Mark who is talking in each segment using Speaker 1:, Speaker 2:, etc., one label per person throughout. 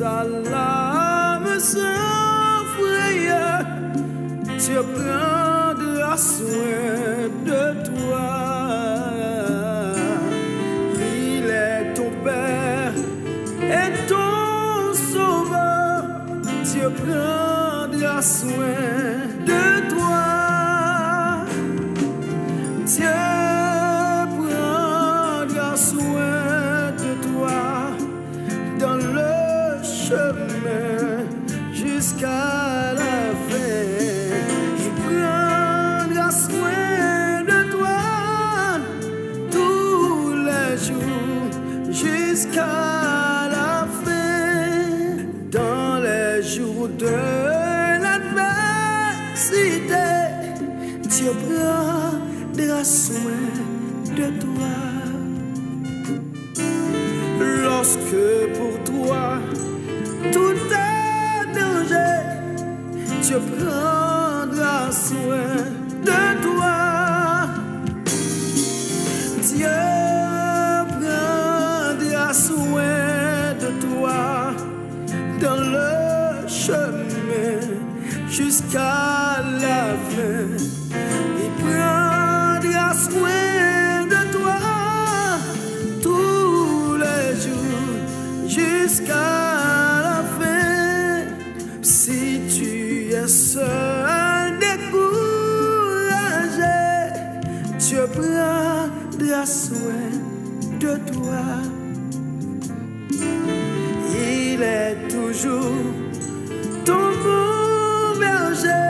Speaker 1: sa lame sans frayeur, Dieu prendra soin de toi. Il est ton Père et ton Sauveur, Dieu prendra soin de toi. Dieu prendra soin de toi dans le chemin jusqu'à la fin. Il prendra soin de toi tous les jours jusqu'à la fin. Dans les jours de l'adversité, Dieu prendra soin de toi. Lorsque pour toi tout est danger, Dieu prendra soin de toi. Dieu prendra soin de toi dans le chemin jusqu'à la fin. Il prendra soin de toi tous les jours jusqu'à la fin. Si tu es seul, découragé, Dieu prendra soin de toi. Il est toujours ton bon berger,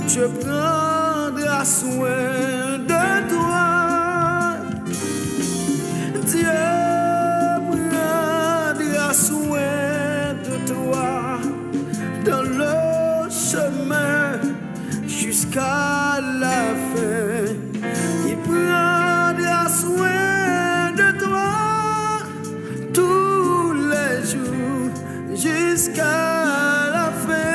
Speaker 1: Dieu prendra soin de toi. Dieu prendra soin de toi dans le chemin jusqu'à la fin. Il prendra soin de toi tous les jours jusqu'à la fin.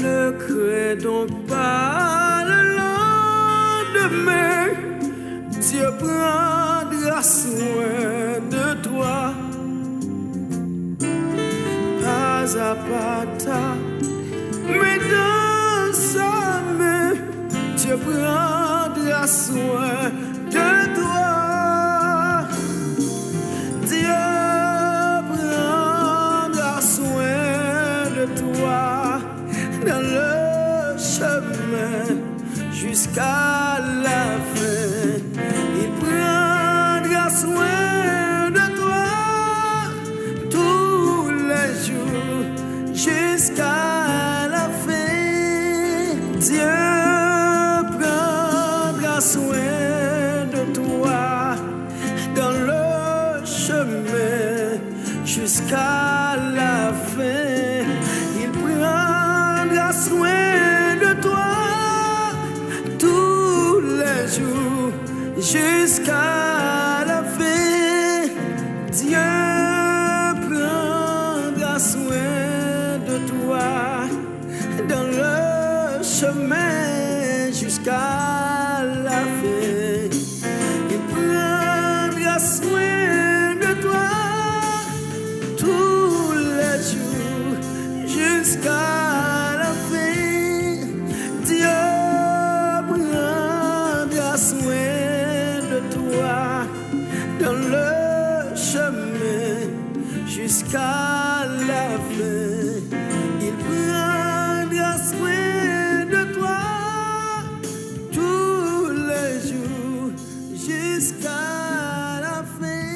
Speaker 1: Ne crains donc pas le lendemain, Dieu prendra soin de toi. Pas à pas ta main dans sa main, Dieu prendra soin de toi. Dieu prendra soin de toi dans le chemin jusqu'à la fin. Il prendra soin de toi tous les jours jusqu'à la fin. Dieu prendra soin de toi dans le chemin jusqu'à la fin. Il prendra soin de toi tous les jours jusqu'à la fin. Dieu prendra soin de toi dans le chemin jusqu'à la fin. Il prendra soin de toi tous les jours jusqu'à la fin. Dieu prendra soin de toi dans le chemin jusqu'à la fin. Il prendra soin de toi tous les jours jusqu'à la fin.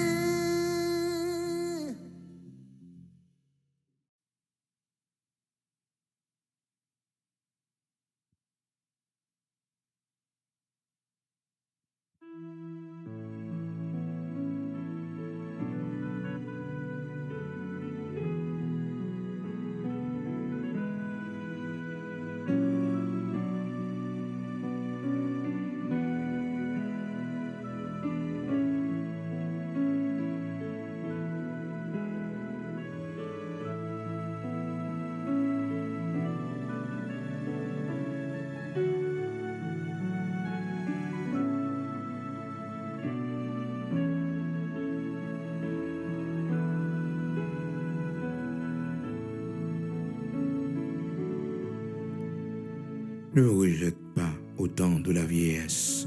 Speaker 1: Ne me rejette pas au temps de la vieillesse.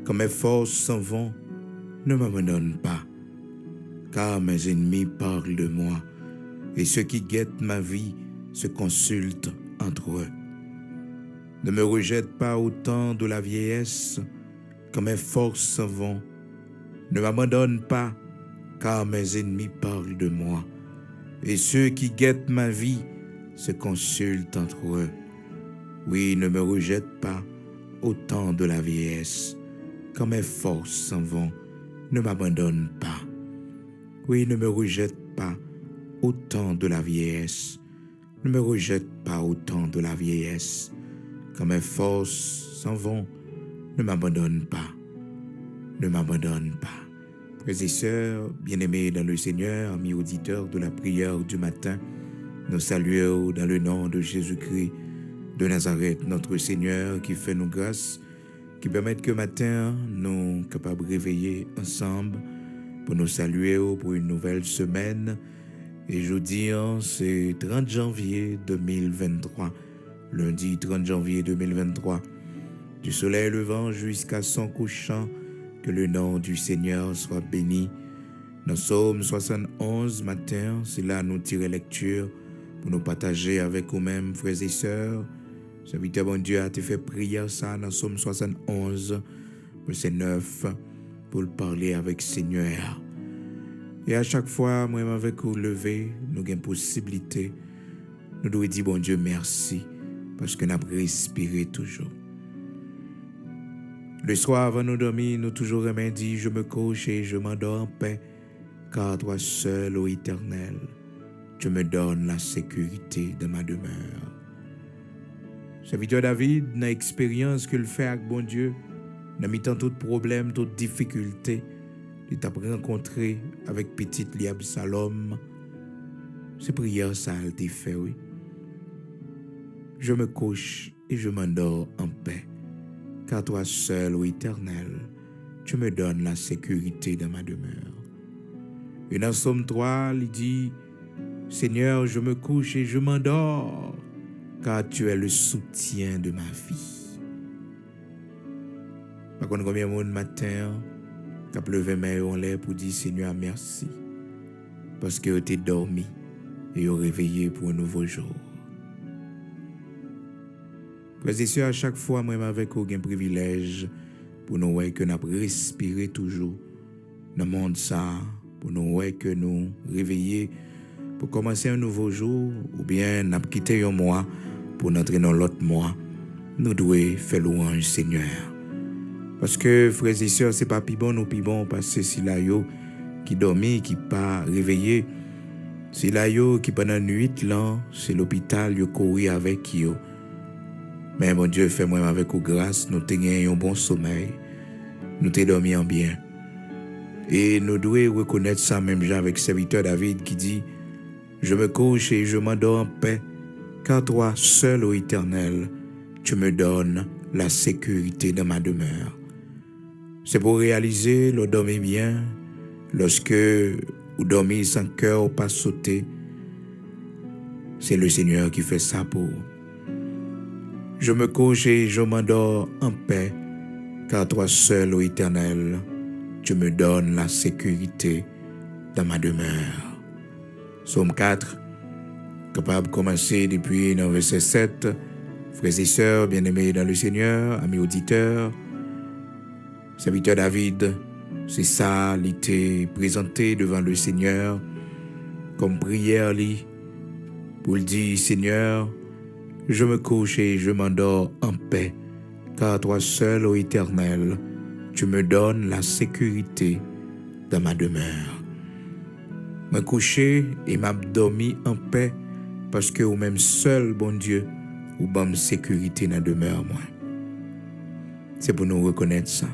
Speaker 1: Quand mes forces s'en vont, ne m'abandonne pas, car mes ennemis parlent de moi, et ceux qui guettent ma vie se consultent entre eux. Ne me rejette pas au temps de la vieillesse, quand mes forces s'en vont. Ne m'abandonne pas, car mes ennemis parlent de moi, et ceux qui guettent ma vie se consultent entre eux. Oui, ne me rejette pas au temps de la vieillesse, quand mes forces s'en vont. Ne m'abandonne pas. Oui, ne me rejette pas au temps de la vieillesse. Ne me rejette pas au temps de la vieillesse. Quand mes forces s'en vont, ne m'abandonne pas. Ne m'abandonne pas. Frères et sœurs, bien-aimés dans le Seigneur, amis auditeurs de la prière du matin, nous saluons dans le nom de Jésus-Christ de Nazareth, notre Seigneur qui fait nous grâce, qui permet que matin nous capables de réveiller ensemble pour nous saluer pour une nouvelle semaine. Et jeudi, c'est 30 janvier 2023, lundi 30 janvier 2023, du soleil levant jusqu'à son couchant, que le nom du Seigneur soit béni. Dans Psaume 71 matin, c'est là nous tirer lecture pour nous partager avec vous-mêmes, frères et sœurs. Serviteur bon Dieu a te fait prier ça dans Psaume 71, verset 9, pour le parler avec Seigneur. Et à chaque fois, moi avec vous lever, nous avons une possibilité. Nous devons dire bon Dieu merci, parce que nous avons respiré toujours. Le soir avant nous dormir, nous toujours aimons dire je me couche et je m'endors en paix, car toi seul, ô Éternel, tu me donnes la sécurité de ma demeure. Serviteur David, dans l'expérience qu'il fait avec bon Dieu, dans mi-temps tout problème, toute difficulté, il t'a rencontré avec petit Liab Salom. C'est prière ça, elle t'a fait, oui. Je me couche et je m'endors en paix, car toi seul, ô Éternel, tu me donnes la sécurité de ma demeure. Et dans Psaume 3, il dit, Seigneur, je me couche et je m'endors, car tu es le soutien de ma vie. Par contre, combien de monde matin, qui a levé main en l'air pour dire Seigneur, merci, parce que tu es dormi et réveillé pour un nouveau jour. Frères et sœurs, à chaque fois, moi, avec vous, j'ai un privilège pour nous voir que nous respirons toujours dans le monde, ça, pour nous voir que nous réveillons pour commencer un nouveau jour, ou bien nous quitter un mois pour entrer dans l'autre mois. Nous devons faire louange, Seigneur. Parce que, frères et sœurs, ce n'est pas plus bon ou plus bon, parce que c'est là qui dormit, qui pas réveillé. C'est là qui pendant la nuit, là, c'est l'hôpital, qui couru avec eux. Mais mon Dieu, fais-moi avec vous grâce, nous tenions un bon sommeil, nous t'ai dormi en bien. Et nous devons reconnaître ça même avec serviteur David qui dit, je me couche et je m'endors en paix, car toi seul, ô Éternel, tu me donnes la sécurité de ma demeure. C'est pour réaliser le dormir bien, lorsque vous dormez sans cœur ou pas sauter. C'est le Seigneur qui fait ça pour vous. Je me couche et je m'endors en paix, car toi seul, ô Éternel, tu me donnes la sécurité dans ma demeure. Psaume 4, capable de commencer depuis le verset 7. Frères et sœurs, bien-aimés dans le Seigneur, amis auditeurs, serviteur David, c'est ça, il était présenté devant le Seigneur comme prière, pour lui dire, Seigneur, je me couche et je m'endors en paix, car toi seul, ô Éternel, tu me donnes la sécurité dans ma demeure. Me coucher et m'abdormi en paix, parce que ou même seul, bon Dieu, ou bonne sécurité dans la demeure, moi. C'est pour nous reconnaître ça.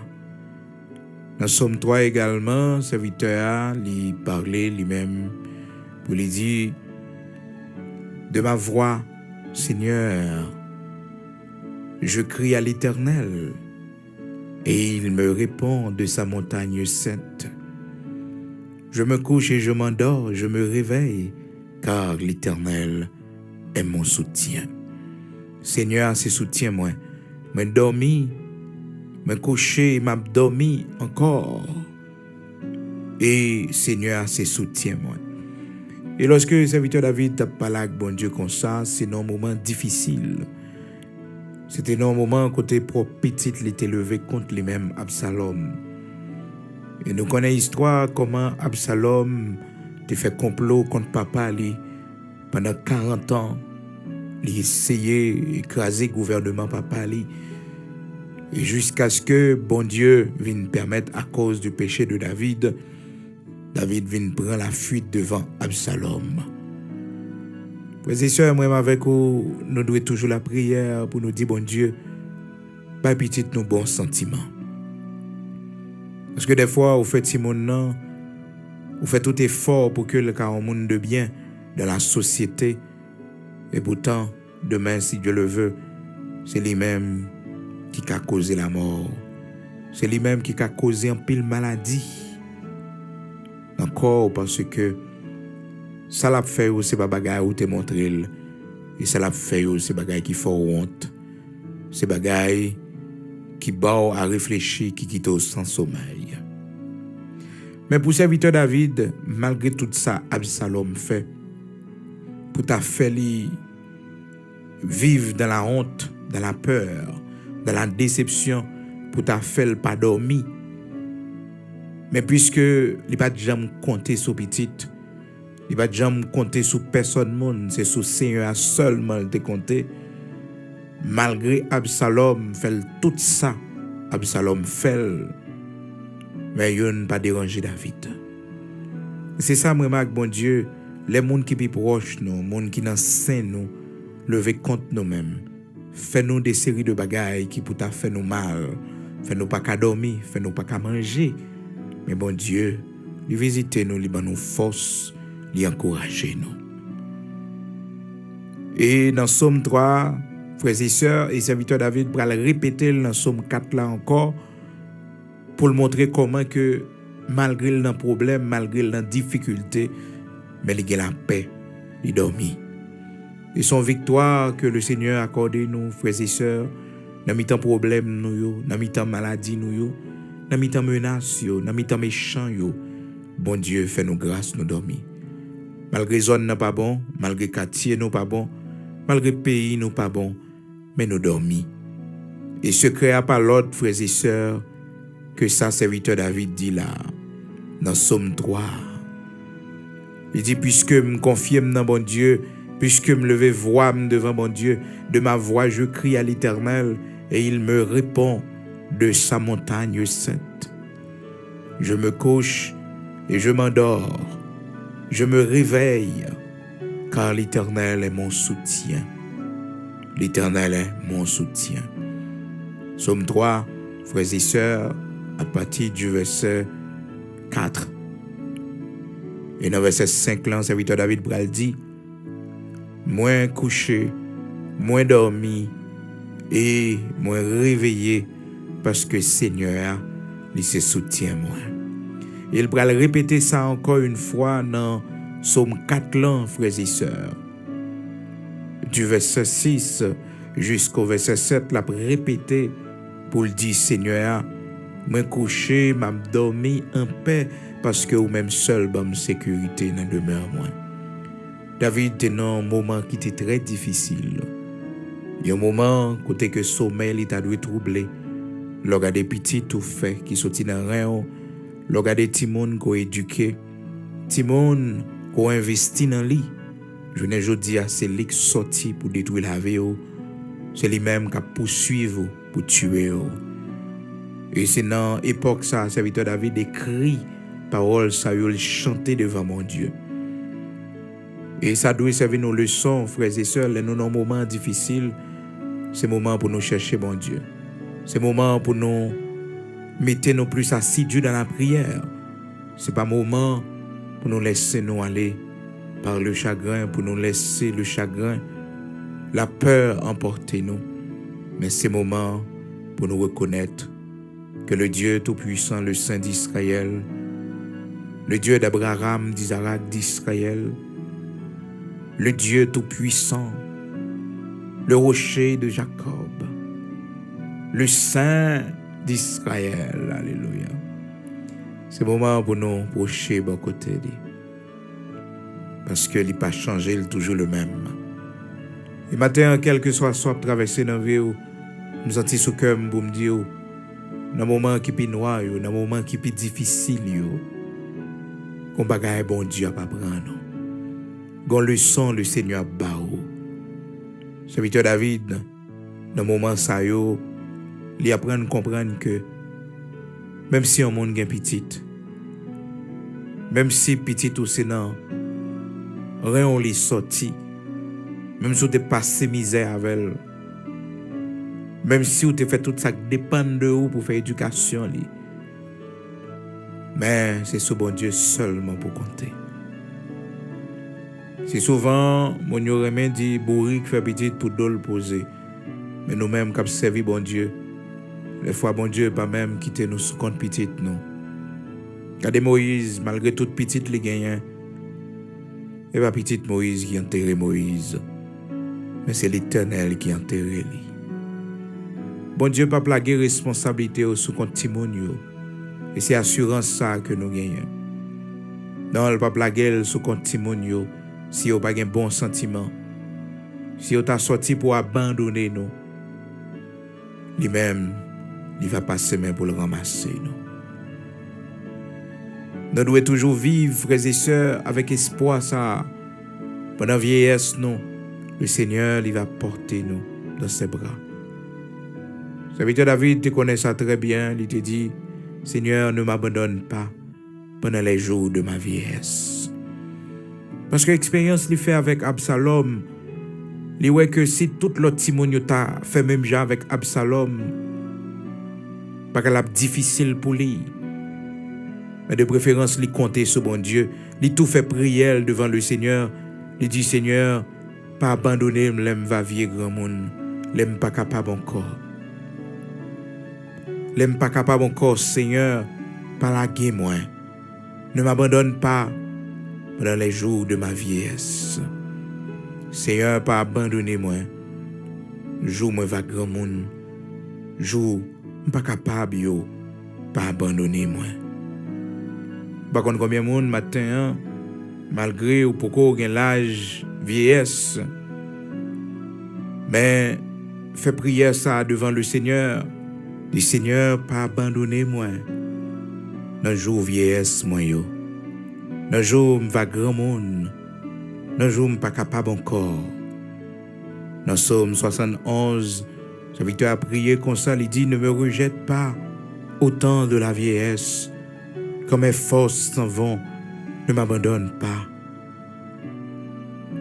Speaker 1: Dans Psaume 3 également, serviteur lui parlait lui-même pour lui dire, de ma voix, Seigneur, je crie à l'Éternel, et il me répond de sa montagne sainte. Je me couche et je m'endors, je me réveille, car l'Éternel est mon soutien. Seigneur, c'est soutien moi. Mais dormi, mais couché, m'a dormi encore. Et Seigneur, c'est soutien moi. Et lorsque le serviteur David t'a parlé avec bon Dieu comme ça, c'est un moment difficile. C'était un moment côté propre petit, il était levé contre lui-même Absalom. Et nous connaissons l'histoire comment Absalom a fait complot contre papa lui pendant 40 ans. Il essayait d'écraser le gouvernement papa lui. Et jusqu'à ce que bon Dieu vienne permettre à cause du péché de David, David vienne prendre la fuite devant Absalom. Frères et sœurs, moi avec vous, nous devons toujours la prière pour nous dire bon Dieu, pas petit nos bons sentiments. Parce que des fois, vous faites Simon, vous faites tout effort pour que le cas au monde de bien dans la société. Et pourtant, demain, si Dieu le veut, c'est lui-même qui a causé la mort. C'est lui-même qui a causé un pile maladie. Encore parce que ça l'a fait, c'est pas bagaille où te montré. Et ça l'a fait, c'est bagaille qui fait honte. C'est bagaille qui bat à réfléchir, qui quitte sans sommeil. Mais pour serviteur David, malgré tout ça, Absalom fait, pour ta fait vivre dans la honte, dans la peur, dans la déception, pour ta fait pas dormir. Mais puisque il n'a pas jamais compté sur petite, il n'a pas jamais compté sur personne monde, c'est sur Seigneur seulement il t'a compté. Malgré Absalom fait tout ça, Absalom fait, mais il n'a pas dérangé David. C'est ça, moi, remarque, bon Dieu, les gens qui sont proches, nous, les gens qui sont saints, nous, lever contre nous-mêmes. Fais-nous des séries de bagailles qui pour faire nous mal. Fais-nous pas qu'à dormir, fais-nous pas qu'à manger. Mais bon Dieu, il visite nous, il nous force, il encourage nous. Et dans Psaume 3, frères et sœurs, et serviteur David va le répéter dans Psaume 4 là encore, pour le montrer comment que malgré le problème, malgré la difficulté, mais il a la paix, il dormit. Et son victoire que le Seigneur a accordé nous, frères et sœurs, dans mi-temps problème nous, dans mi-temps maladie nous, dans mi-temps menace, dans mi-temps méchant, bon Dieu fait nous grâce nous dormir. Malgré zone n'est pas bon, malgré quartier nous pas bon, malgré pays nous pas bon, mais nous dormir. Et ce créa par l'ordre, frères et sœurs, que ça serviteur David dit là, dans Psaume 3. Il dit, puisque me confie dans bon Dieu, puisque me lever voix devant mon Dieu, de ma voix je crie à l'Éternel, et il me répond de sa montagne sainte. Je me couche et je m'endors, je me réveille, car l'Éternel est mon soutien. L'Éternel est mon soutien. Psaume 3, frères et sœurs, à partir du verset 4. Et dans le verset 5, là, serviteur David Bral dit, moins couché, moins dormi et moins réveillé parce que Seigneur, il se soutient moi. Il va répéter ça encore une fois dans Psaume 4 là, frères et sœurs. Du verset 6 jusqu'au verset 7, l'a répété pour le dire Seigneur, moi couché, m'a dormi en paix parce que ou même seul bonne sécurité dans demeure moi. David était dans un moment qui était très difficile. Il y a un moment côté que sommeil il t'a dû troubler. Lorsque des petits tout fait qui sorti dans rien, lorsque des timon qu'on éduqué, timon qu'on investi dans lui. Je ne dis à c'est lui qui sorti pour détruire la vie, c'est lui-même qui poursuivre pour tuer. Et c'est dans l'époque ça, serviteur David écrit parole ça il chanter devant mon Dieu. Et ça doit servir nos leçons, frères et sœurs, dans nos moments difficiles. C'est moment pour nous chercher mon Dieu. C'est moment pour nous mettre nous plus assidus dans la prière. C'est pas moment pour nous laisser nous aller par le chagrin, pour nous laisser le chagrin, la peur emporter nous. Mais c'est moment pour nous reconnaître que le Dieu Tout-Puissant, le Saint d'Israël, le Dieu d'Abraham, d'Isaac, d'Israël, le Dieu Tout-Puissant, le rocher de Jacob, le Saint d'Israël. Alléluia. C'est le moment pour nous approcher de côté. Parce qu'il n'a pas changé, il est toujours le même. Et matin, quel que soit soit traversé dans la vie, nous sentons sous cœur pour me dire, dans le moment qui est noir, dans le moment qui est difficile, qu'on bagaille bon Dieu à pas prendre. Qu'on leçon le Seigneur bao. Serviteur David, dans le moment ça il apprend à comprendre que même si un monde est petit, même si petit ou c'est non, rien on les sorti, même si on te passé misère avec elle, même si on te fait tout ça qui dépend de vous pour faire éducation, mais c'est sous bon Dieu seulement pour compter. C'est souvent, mon yoremé dit, bourri qui fait petit pour dol poser. Mais nous-mêmes, comme servi bon Dieu, les fois bon Dieu pas même quitter nous sous compte petit, non. Regardez Moïse, malgré toute petite les gagnants, et pas petite Moïse qui enterrait Moïse, mais c'est l'Éternel qui enterrait lui. Bon Dieu pas plaguer responsabilité sous compte Timonio, et c'est assurance ça que nous gagnons. Non, il pas plaguer sous compte Timonio, si vous n'avez pas un bon sentiment, si vous êtes sorti pour abandonner nous, lui-même, il va passer main pour le ramasser. Nous devons toujours vivre, frères et sœurs, avec espoir ça. Pendant la vieillesse, nous, le Seigneur, il va porter nous dans ses bras. Serviteur David, tu connais ça très bien. Il te dit, Seigneur, ne m'abandonne pas pendant les jours de ma vieillesse. Parce que l'expérience qu'il fait avec Absalom, il voit que si tout l'autre Timon t'a fait même genre avec Absalom, pas qu'elle a difficile pour lui. Mais de préférence, il comptait sur bon Dieu. Il tout fait prière devant le Seigneur. Il dit, Seigneur, pas abandonner, l'aime va vieillir grand monde. L'aime pas capable encore. L'aime pas capable encore, Seigneur, pas laguer moi. Ne m'abandonne pas pendant les jours de ma vieillesse. Seigneur, pas abandonner moi. Jour moi va grand monde. Jour pas capable yo, pas abandonner moi. Par contre combien monde matin malgré ou pourquoi gain l'âge vieillesse, mais fais prière ça devant le Seigneur. Le Seigneur pas abandonner moi. Dans jour vieillesse moi yo. Dans jour va grand monde. Dans jour pas capable encore. Dans Psaume 71, serviteur a prié comme ça, il dit, ne me rejette pas au temps de la vieillesse. Quand mes forces s'en vont, ne m'abandonne pas.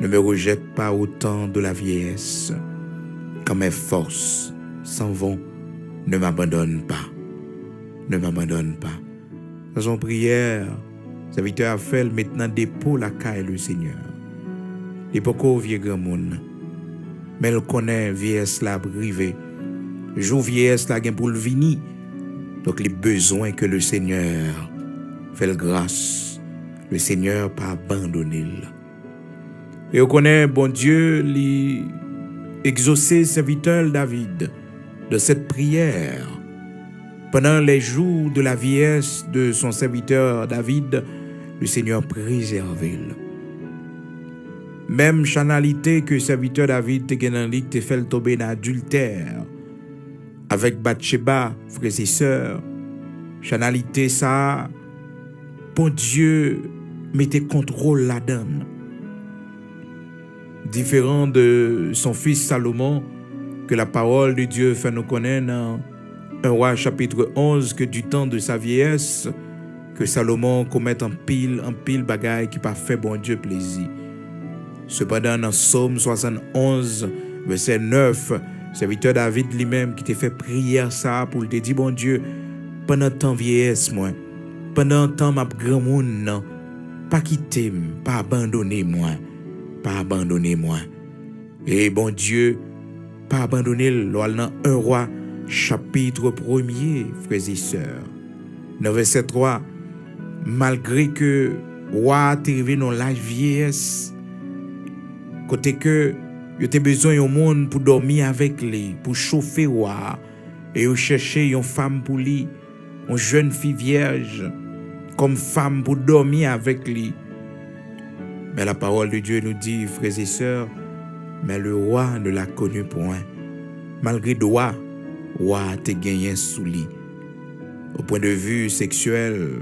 Speaker 1: Ne me rejette pas au temps de la vieillesse. Quand mes forces s'en vont, ne m'abandonne pas. Ne m'abandonne pas. Dans son prière, serviteur a fait maintenant dépôt la caille le Seigneur. Il pas qu'au vieux grand monde. Mais il connaît vieillesse la brivé. Jour vieillesse la gain pour le vini. Donc les besoins que le Seigneur fait le grâce. Le Seigneur pas abandonné. Et on connaît bon Dieu lui exaucer serviteur David de cette prière. Pendant les jours de la vieillesse de son serviteur David, le Seigneur préservait. Même chanalité que serviteur David te fait tomber dans l'adultère avec Bathsheba, frères et sœurs, chanalité ça, bon Dieu mettait contrôle là-dedans. Différent de son fils Salomon, que la parole de Dieu fait nous connaître dans 1 Roi chapitre 11, que du temps de sa vieillesse, que Salomon commette en pile bagaille qui pas fait bon Dieu plaisir. Cependant, dans Psaume 71, verset 9, serviteur David lui-même qui t'a fait prière ça pour te dire, bon Dieu, pendant temps vieillesse, moi, pendant temps ma grand monde, pas quitter, pas abandonner moi, pas abandonner moi. Et bon Dieu, pas abandonner dans 1 Roi, chapitre 1er, frères et sœurs. Dans verset 3, malgré que roi est arrivé dans l'âge vieillesse, côté que Yo te besoin yon monde pour dormir avec lui, pour chauffer roi. Et yo chercher une femme pour lui, une jeune fille vierge, comme femme pour dormir avec lui. Mais la parole de Dieu nous dit, frères et sœurs, mais le roi ne l'a connu point. Malgré roi te gagné sous lui. Au point de vue sexuel,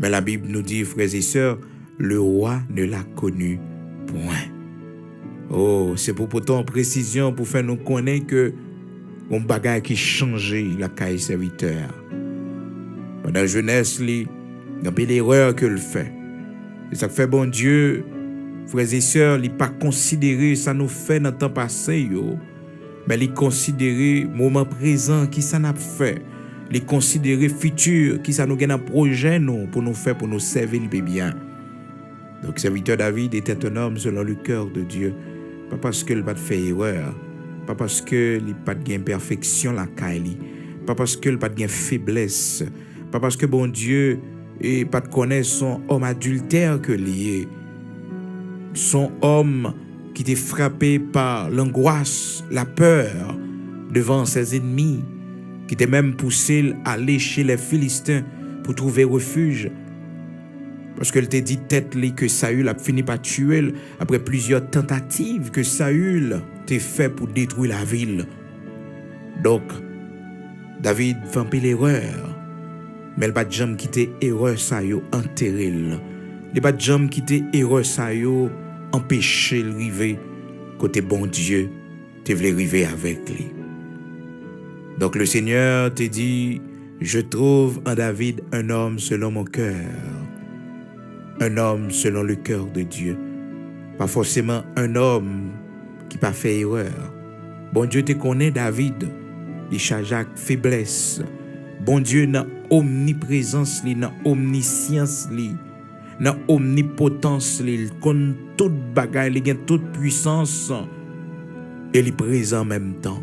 Speaker 1: mais la Bible nous dit, frères et sœurs, le roi ne l'a connu point. Oh, c'est pour pourtant précision pour faire nous connaître que un bagage qui changeait la caille serviteur. Pendant la jeunesse, il y a des erreurs que le fait. Et ça fait bon Dieu, frères et sœurs, il pas considéré ça nous fait dans le temps passé, mais il considéré le moment présent qui ça n'a fait. Il considéré futur qui ça nous gagne un projet nous, pour nous faire, pour nous servir bien. Donc, serviteur David était un homme selon le cœur de Dieu. Pas parce qu'il n'a pas fait erreur, pas parce qu'il n'a pas de imperfection la caille, pas parce qu'il n'a pas de faiblesse, pas parce que bon Dieu et pas de connaître son homme adultère que lié, son homme qui était frappé par l'angoisse, la peur devant ses ennemis, qui était même poussé à aller chez les Philistins pour trouver refuge. Parce qu'elle t'a dit tête que Saül a fini par tuer après plusieurs tentatives que Saül t'a fait pour détruire la ville. Donc, David fait un peu l'erreur. Mais il n'a pas de jambe quitter erreur ça yo enterrer. Il n'a pas de jambe quitter erreur ça yo empêcher le river côté bon Dieu te voulais river avec lui. Donc le Seigneur te dit, je trouve en David un homme selon mon cœur. Un homme selon le cœur de Dieu. Pas forcément un homme qui n'a pas fait erreur. Bon Dieu te connaît David. Il charge avec faiblesse. Bon Dieu dans omniprésence, dans omniscience, dans omnipotence, il connaît toute bagaille, il a toute puissance. Et il est présent en même temps.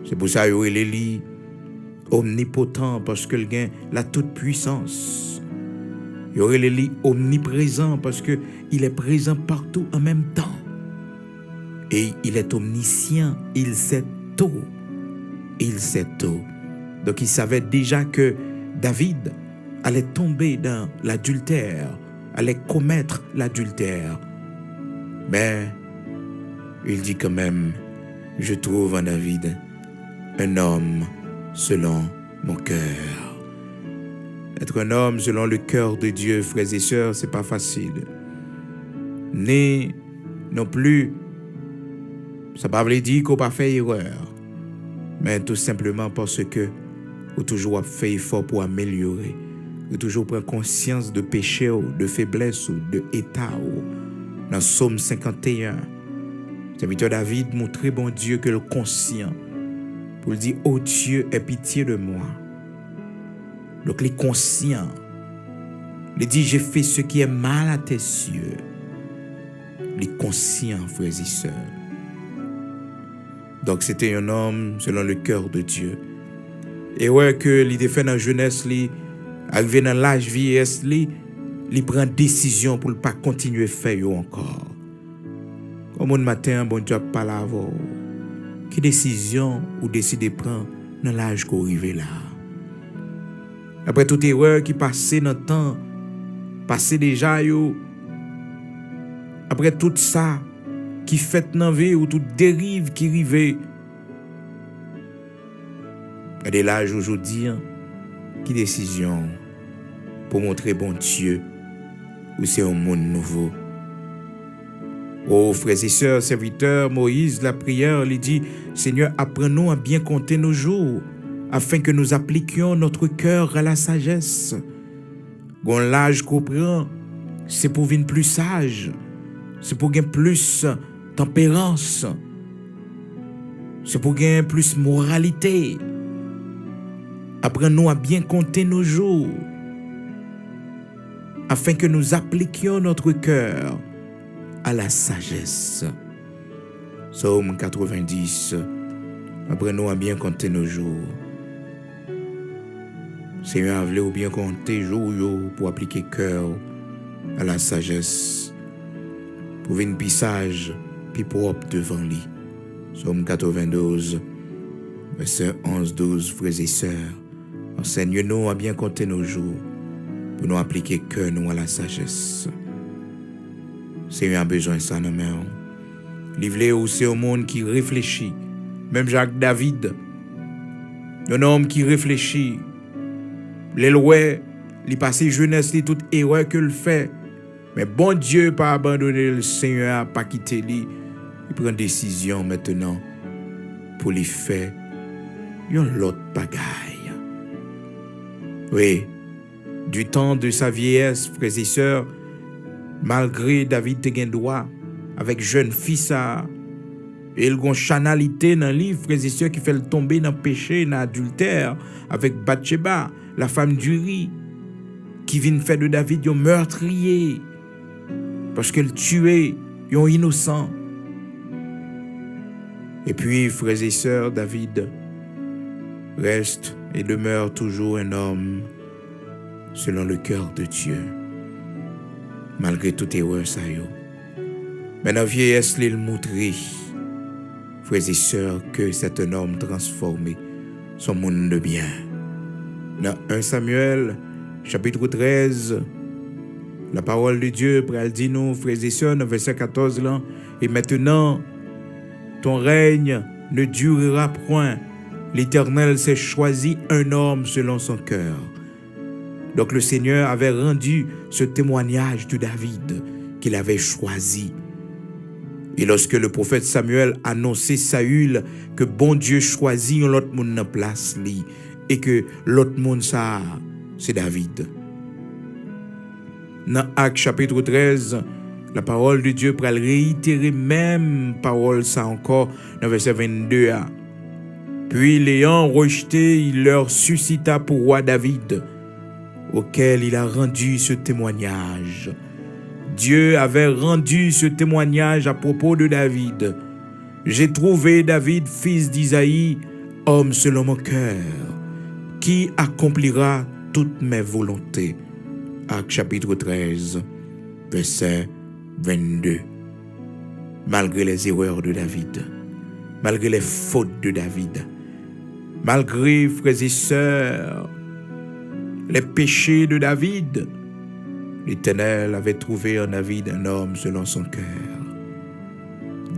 Speaker 1: C'est pour ça qu'il est omnipotent parce qu'il a la toute puissance. Il y aurait les lits omniprésents parce qu'il est présent partout en même temps. Et il est omniscient, il sait tout. Il sait tout. Donc il savait déjà que David allait tomber dans l'adultère, allait commettre l'adultère. Mais il dit quand même, je trouve en David un homme selon mon cœur. Être un homme selon le cœur de Dieu, frères et sœurs, c'est pas facile. Ni non plus, ça ne veut pas dire qu'on n'a pas fait erreur, mais tout simplement parce que vous toujours fait effort pour améliorer, vous toujours prendre conscience de péché, de faiblesse, de état. Dans Psaume 51, le serviteur David montrait bon Dieu que le conscient pour lui dire, oh Dieu, aie pitié de moi. Donc, les conscients, il dit, j'ai fait ce qui est mal à tes yeux. Les conscients, frères et sœurs. Donc, c'était un homme selon le cœur de Dieu. Et ouais, que il fait dans la jeunesse, arrivé dans l'âge vieillesse, il prend décision pour ne pas continuer à faire encore. Comme un matin, bon Dieu parle à vous. Quelle décision vous décidez de prendre dans l'âge qu'on arrive là? Après toute erreur qui passait dans le temps, passé déjà, après tout ça qui fait dans la vie ou toute dérive qui arrive, à de l'âge aujourd'hui, qui décision pour montrer bon Dieu où c'est un monde nouveau. Oh, frères et sœurs, serviteurs, Moïse, la prière, il dit, Seigneur, apprends-nous à bien compter nos jours, afin que nous appliquions notre cœur à la sagesse. Quand l'âge qu'on prend, c'est pour venir plus sage, c'est pour gagner plus tempérance, c'est pour gagner plus moralité. Apprends-nous à bien compter nos jours, afin que nous appliquions notre cœur à la sagesse. Psaume 90. Apprends-nous à bien compter nos jours. Seigneur, voulez-vous bien compter jours pour appliquer cœur à la sagesse, pour venir plus sage, puis propre devant lui. Psaume 92, verset 11-12, frères et sœurs, enseigne-nous à bien compter nos jours, pour nous appliquer que nous à la sagesse. Seigneur a besoin de ça, non mais livre où c'est au monde qui réfléchit, même Jacques David, un homme qui réfléchit, les lois, il passe jeunesse, toute erreur que le fait, mais bon Dieu pas abandonner le Seigneur, pas quitter lui, il prend décision maintenant pour lui faire une autre bagaille. Oui, du temps de sa vieillesse, frères et sœurs, malgré David te gen droit avec jeune fils et il a une chanalité dans le livre, frères et sœurs, qui fait le tomber dans le péché, dans l'adultère avec Bathsheba, la femme d'Uri, qui vient faire de David un meurtrier parce qu'elle tuait un innocent. Et puis, frères et sœurs, David reste et demeure toujours un homme selon le cœur de Dieu, malgré toute erreur ça yo. Mais dans la vieillesse, il montrait, frères et sœurs, que c'est un homme transformé, son monde de bien. Dans 1 Samuel, chapitre 13, la parole de Dieu, elle dit nous, frères et sœurs, dans verset 14, là, et maintenant, ton règne ne durera point. L'Éternel s'est choisi un homme selon son cœur. Donc le Seigneur avait rendu ce témoignage de David qu'il avait choisi. Et lorsque le prophète Samuel annonçait Saül que bon Dieu choisit un autre monde en place li, et que l'autre monde ça c'est David. Dans Actes chapitre 13, la parole de Dieu pour réitérer même parole ça encore dans verset 22. Puis l'ayant rejeté, il leur suscita pour roi David, auquel il a rendu ce témoignage. Dieu avait rendu ce témoignage à propos de David. J'ai trouvé David, fils d'Isaïe, homme selon mon cœur, qui accomplira toutes mes volontés. Actes chapitre 13, verset 22. Malgré les erreurs de David, malgré les fautes de David, malgré, frères et sœurs, les péchés de David, l'Éternel avait trouvé en David un homme selon son cœur.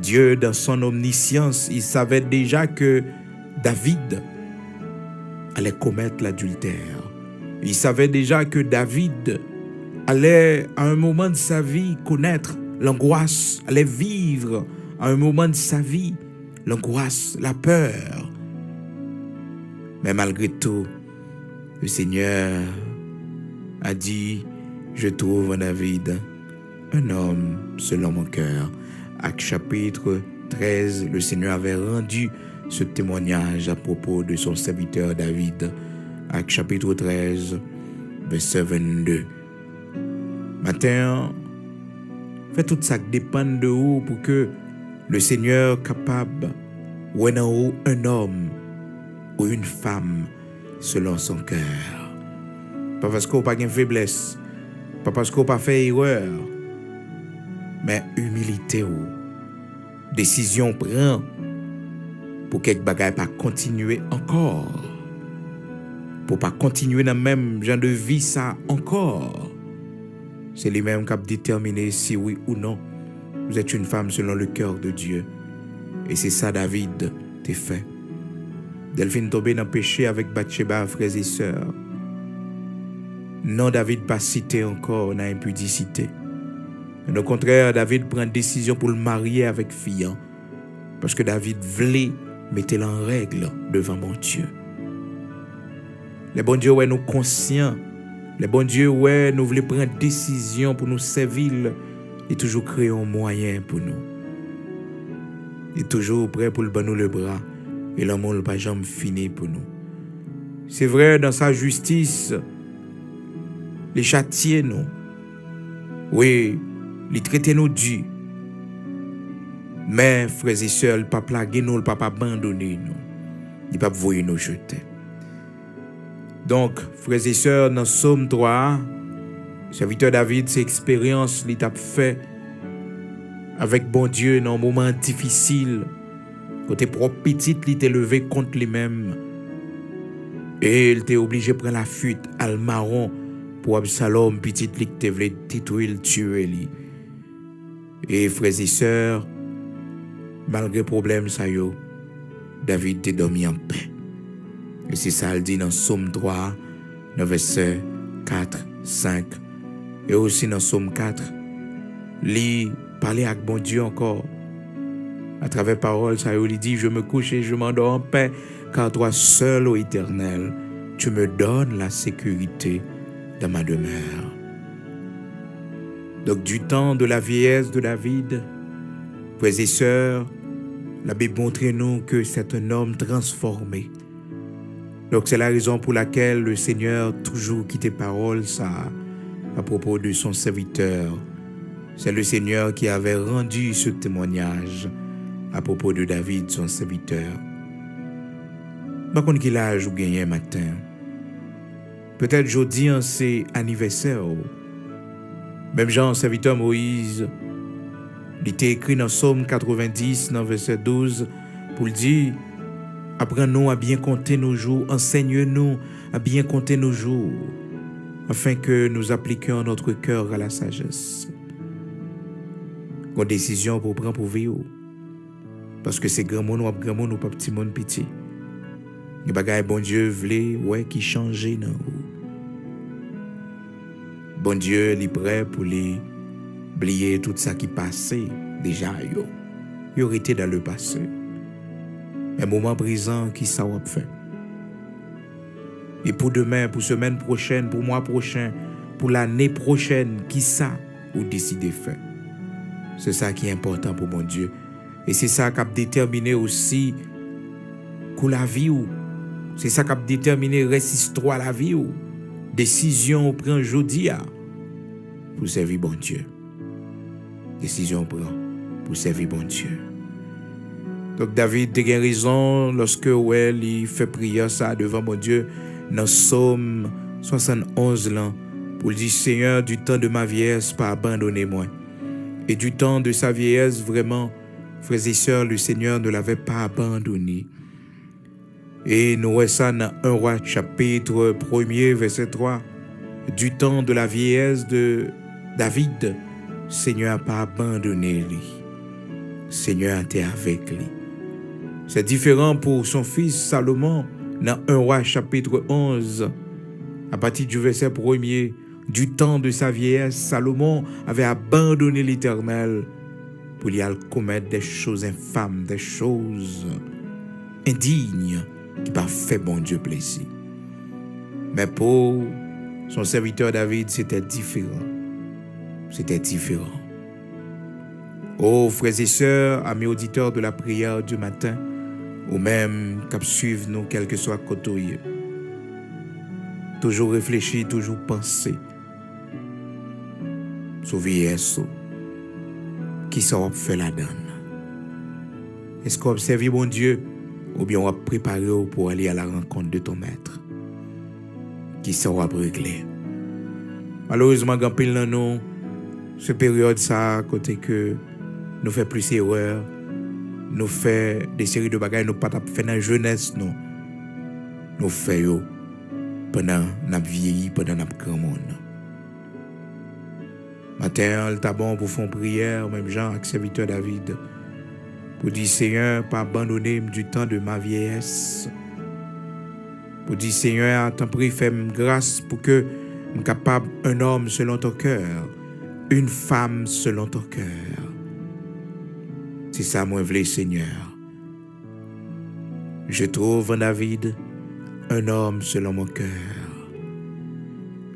Speaker 1: Dieu, dans son omniscience, il savait déjà que David allait commettre l'adultère. Il savait déjà que David allait, à un moment de sa vie, connaître l'angoisse, allait vivre, à un moment de sa vie, l'angoisse, la peur. Mais malgré tout, le Seigneur a dit, je trouve en David un homme selon mon cœur. Actes chapitre 13, le Seigneur avait rendu ce témoignage à propos de son serviteur David. Actes chapitre 13, verset 22. Matin, fais tout ça qui dépend de vous pour que le Seigneur capable ou en haut un homme ou une femme selon son cœur. Pas parce qu'on n'a pas de faiblesse, pas parce qu'on n'a pas fait erreur, mais humilité ou décision prend pour quelque bagaille pas continuer encore, pour pas continuer dans le même genre de vie ça encore. C'est lui-même qui a déterminé si oui ou non vous êtes une femme selon le cœur de Dieu. Et c'est ça David t'a fait. Delphine tombé dans le péché avec Bathsheba, frères et sœurs. Non, David pas cité encore dans l'impudicité. Mais au contraire, David prend une décision pour le marier avec fille. Parce que David voulait mettre en règle devant mon Dieu. Les bons dieux, ouais, nous conscients. Les bons dieux, ouais, nous voulons prendre décision pour nous servir. Et toujours créer un moyen pour nous. Il est toujours prêt pour le banner le bras. Et l'amour n'a pas jamais fini pour nous. C'est vrai, dans sa justice, les châtier nous. Oui, les traiter nous durs. Mais, frères et sœurs, il ne pas plaguer nous, il ne pas abandonner nous. Il ne pas voyer nous jeter. Donc, frères et sœurs, dans Psaume 3, le serviteur David, ses expériences, il a fait avec bon Dieu dans un moment difficile, côté propre petite, il t'est levé contre lui-même. Et il t'est obligé de prendre la fuite à le marron pour Absalom, petite li qui voulait détruire, tuer lui. Et frères et sœurs, malgré problème ça yo, David t'est dormi en paix. Et c'est ça il dit dans Psaume 3, dans verset 4, 5. Et aussi dans Psaume 4, il parlait avec bon Dieu encore. À travers parole, ça il dit, je me couche et je m'endors en paix, car toi seul, ô Éternel, tu me donnes la sécurité dans ma demeure. Donc du temps de la vieillesse de David, frères et sœurs, la Bible montre nous que c'est un homme transformé. Donc c'est la raison pour laquelle le Seigneur toujours quitté parole ça à propos de son serviteur. C'est le Seigneur qui avait rendu ce témoignage à propos de David, son serviteur. Par contre, qu'il a âge ou gagné matin. Peut-être jeudi, c'est anniversaire. Même Jean, serviteur Moïse, il était écrit dans Psaume 90, dans verset 12, pour le dire, apprends-nous à bien compter nos jours, enseigne-nous à bien compter nos jours, afin que nous appliquions notre cœur à la sagesse. Une décision pour prendre pour vivre. Parce que c'est grand monde ou pas petit monde petit. Les bagages bon Dieu voulait ouais qui changer dans vous. Bon Dieu est prêt pour les oublier tout ça qui passait déjà yo aurait été dans le passé. Un moment présent qui ça va faire. Et pour demain, pour semaine prochaine, pour mois prochain, pour l'année prochaine, qui ça ou décider faire. C'est ça qui est important pour mon Dieu. Et c'est ça qui a déterminé aussi pour la vie ou c'est ça qui a déterminé reste histoire la vie ou décision prend aujourd'hui pour servir bon Dieu. Décision prend pour servir bon Dieu. Donc David a raison lorsque il fait prière ça devant mon Dieu dans Psaume 71 là pour dire Seigneur du temps de ma vieillesse pas abandonner moi. Et du temps de sa vieillesse vraiment frères et sœurs, le Seigneur ne l'avait pas abandonné. Et nous voyons ça dans 1 Roi chapitre 1er, verset 3. Du temps de la vieillesse de David, le Seigneur n'a pas abandonné lui. Le Seigneur était avec lui. C'est différent pour son fils Salomon dans 1 Roi chapitre 11. À partir du verset 1er, du temps de sa vieillesse, Salomon avait abandonné l'Éternel pour y aller commettre des choses infâmes, des choses indignes qui pas fait bon Dieu plaisir. Mais pour son serviteur David, c'était différent. C'était différent. Oh, frères et sœurs, amis auditeurs de la prière du matin, ou même qui suivent nous, quel que soit côté, toujours réfléchir, toujours penser. Sauver ça. Qui ça va faire la donne? Est-ce qu'on observe bon Dieu ou bien on va préparer pour aller à la rencontre de ton maître? Qui ça va régler? Malheureusement, quand pile dans nous, cette période ça, côté que nous fait plus erreurs, nous fait des séries de bagages, nous pas fait dans la jeunesse, nous fait pendant notre vieilli, pendant notre grand monde. Matin, il t'a bon pour faire une prière, même Jean, avec serviteur David, pour dire Seigneur, pas abandonner du temps de ma vieillesse. Pour dire Seigneur, t'en prie, fais-moi grâce pour que je sois capable un homme selon ton cœur, une femme selon ton cœur. C'est ça, moi, je veux, Seigneur. Je trouve en David un homme selon mon cœur.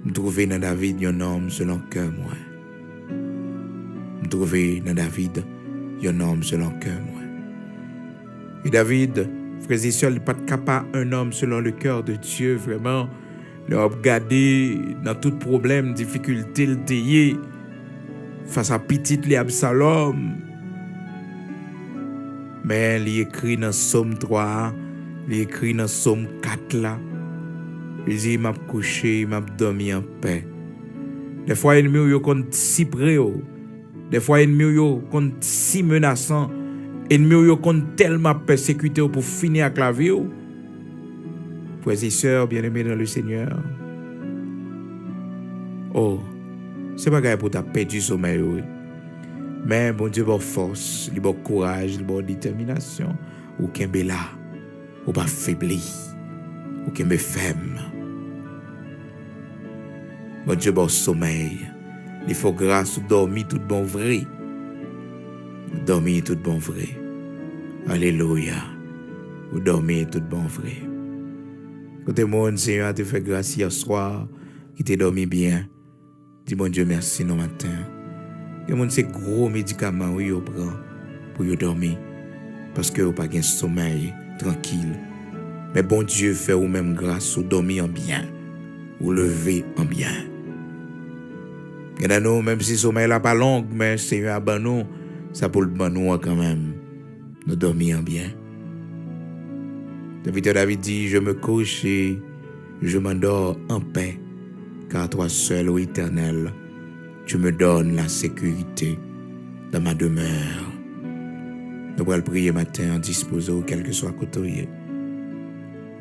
Speaker 1: Je trouve dans David un homme selon le cœur, moi. Trouver dans David un homme selon le cœur moi. Et David, frères et sœurs, il n'est pas capable un homme selon le cœur de Dieu, vraiment. Il a regardé dans tout problème, difficulté, le déyé, face à petite les Absalom. Mais il écrit dans Psaume 3, il écrit dans Psaume 4 là. Il dit, il m'a couché, il m'a dormi en paix. Des fois, l'ennemi, il est si près. Des fois, ennemi yo compte si menaçant, ennemi yo compte tellement persécuté pour finir avec la vie. Frères et sœurs bien-aimés dans le Seigneur. Oh, c'est pas grave pour ta perdu sommeil. Oui. Mais bon Dieu, bon force, bon courage, bon détermination, ou qu'un là, ou pas faibli, ou qu'un ferme. Bon Dieu, bon sommeil. Il faut grâce ou dormir tout bon vrai. Dormir tout bon vrai. Alléluia. Ou dormir tout bon vrai. Côté mon Seigneur te fait grâce hier soir, qui t'a dormi bien. Dis mon Dieu merci non matin. Que mon c'est gros médicaments oui au prend pour y dormir parce que vous pas gain sommeil tranquille. Mais bon Dieu fait ou même grâce ou dormir en bien, ou lever en bien. Et nous même si sommeil là pas long mais Seigneur ban nous ça pour le ban nous quand même. Nous dormir en bien. David dit je me couche et je m'endors en paix car toi seul ô Éternel tu me donnes la sécurité dans ma demeure. Nous allons prier matin en disposant quel que soit côté.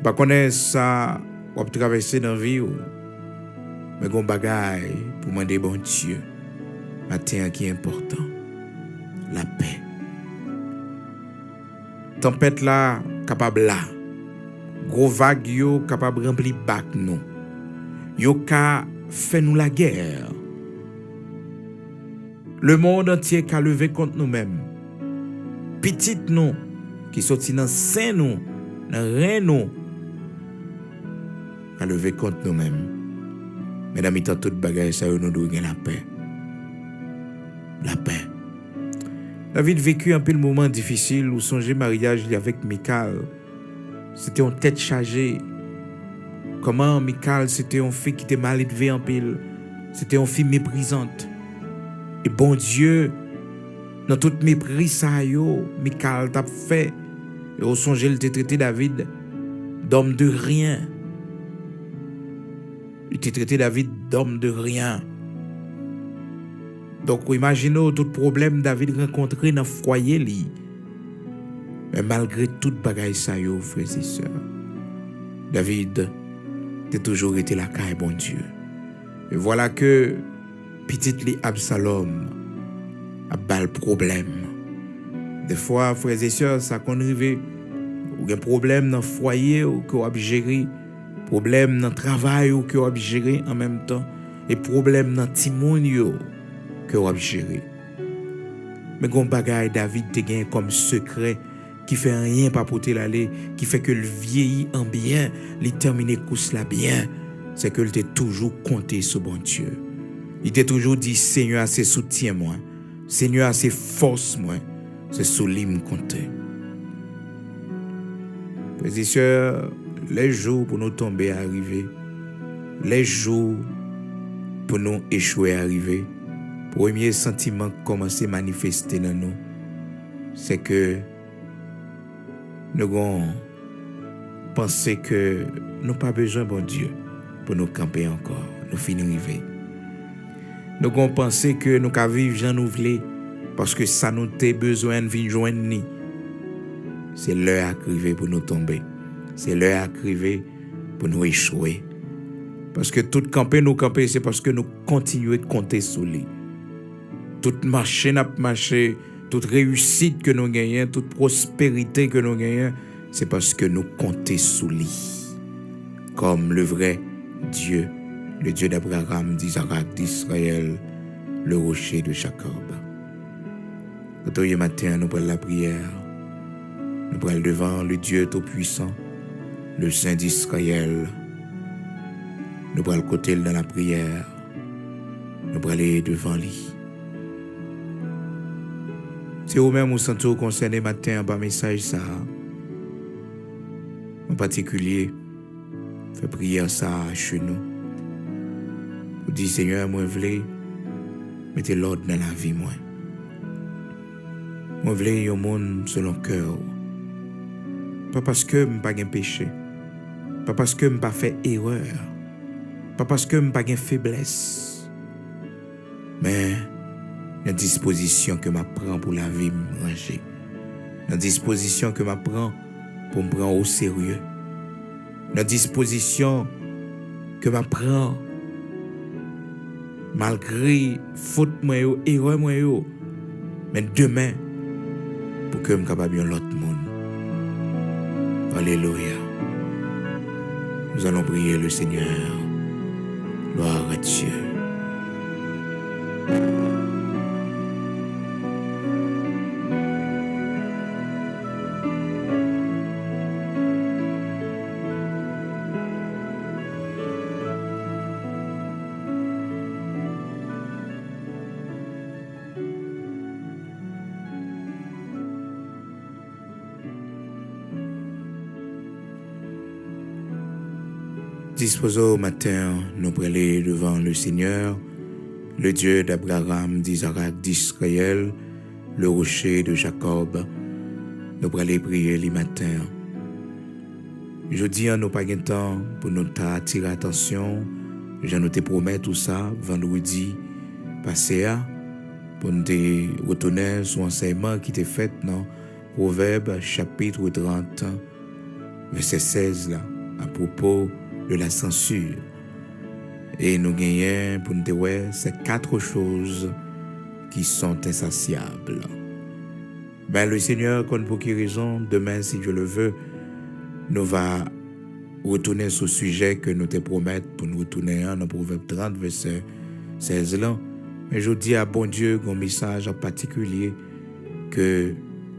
Speaker 1: Pas connaître ça, on va traverser dans la vie, mais on bagaille pour demander bon Dieu. Matin qui est important, la paix. Tempête là, capable là. Gros vague yo, capable remplir bac nous. Yo ka fait nous la guerre. Le monde entier qui a levé contre nous-mêmes. Petit nous, qui sorti dans sein nous, dans rein nous, a levé contre nous-mêmes. Mais dans mi-temps, toute bagaille, ça, nous devons la paix. La paix. David vécu un peu le moment difficile où songer mariage avec Michal. C'était une tête chargée. Comment Michal, c'était une fille qui était mal élevée en pile. C'était une fille méprisante. Et bon Dieu, dans toute mépris ça yo, Michal t'a fait. Et au songe, il t'a traité David d'homme de rien. Il t'a traité David d'homme de rien. Donc, imaginez tout problème David rencontré dans le foyer li. Mais malgré toute bagaille ça yo, frères et sœurs, David a toujours été la caille bon Dieu. Et voilà que petit li Absalom a bal problème. Des fois, frères et sœurs, ça qu'on arrive, ou un problème dans le foyer ou qu'on a gérer, problème dans le travail ou qu'on a gérer en même temps, et problème dans le timoun qu'on a gérer. Mais gon bagay David te gagne comme secret qui fait rien pas porter l'aller, qui fait que le vieillit en bien, il termine course là bien, c'est que il t'a toujours compté sur bon Dieu. Il t'a toujours dit Seigneur, c'est soutien moi. Seigneur, c'est force moi. C'est sous lui me compter. Frères et sœurs, les jours pour nous tomber arriver, les jours pour nous échouer arriver, premier sentiment qui commence à manifester dans nous, c'est que nous avons pensé que nous n'avons pas besoin de bon Dieu pour nous camper encore, nous finir arriver. Nous avons pensé que nous avons vivre Jean nous voulons parce que ça nous a besoin de venir joindre nous. C'est l'heure à criver pour nous tomber. C'est l'heure à criver pour nous échouer. Parce que tout camper, nous camper, c'est parce que nous continuons de compter sur lui. Toute marché, toute réussite que nous gagnons, toute prospérité que nous gagnons, c'est parce que nous comptons sur lui. Comme le vrai Dieu, le Dieu d'Abraham, d'Isaac, d'Israël, le rocher de Jacob. Aujourd'hui matin, nous prenons la prière. Nous prenons devant le Dieu Tout-Puissant, le Saint d'Israël. Nous prenons le côté dans la prière. Nous prenons aller devant lui. C'est vous-même vous sentez concerné matin par message ça. En particulier, fait prière ça chez nous. Vous dites Seigneur, moi je veux mettez l'ordre dans la vie moi. Moi je veux un monde selon cœur. Pas parce que je n'ai pas de péché. Pas parce que je n'ai pas fait erreur. Pas parce que je n'ai pas de faiblesse. Mais dans disposition que m'a prend pour la vie me ranger, dans disposition que m'a prend pour me prendre au sérieux, dans disposition que m'a prend malgré faute moi yo, erreur moi yo, mais demain pour que me capable un l'autre monde. Alléluia. Nous allons prier le Seigneur. Gloire à Dieu. Disposons au matin, nous prêler devant le Seigneur, le Dieu d'Abraham, d'Isaac, d'Israël, le rocher de Jacob. Nous prêler prier les matins. Je dis à nous pas de temps pour nous attirer attention. Je nous te promets tout ça vendredi passé pour nous retourner sur l'enseignement qui était fait dans Proverbe chapitre 30, verset 16 là, à propos de la censure. Et nous gagnons pour nous dire ces 4 choses qui sont insatiables. Ben, le Seigneur, pour quelle raison, demain, si Dieu le veut, nous va retourner sur le sujet que nous te promettons pour nous retourner dans Proverbe 30, verset 16 là. Mais je dis à bon Dieu un message en particulier que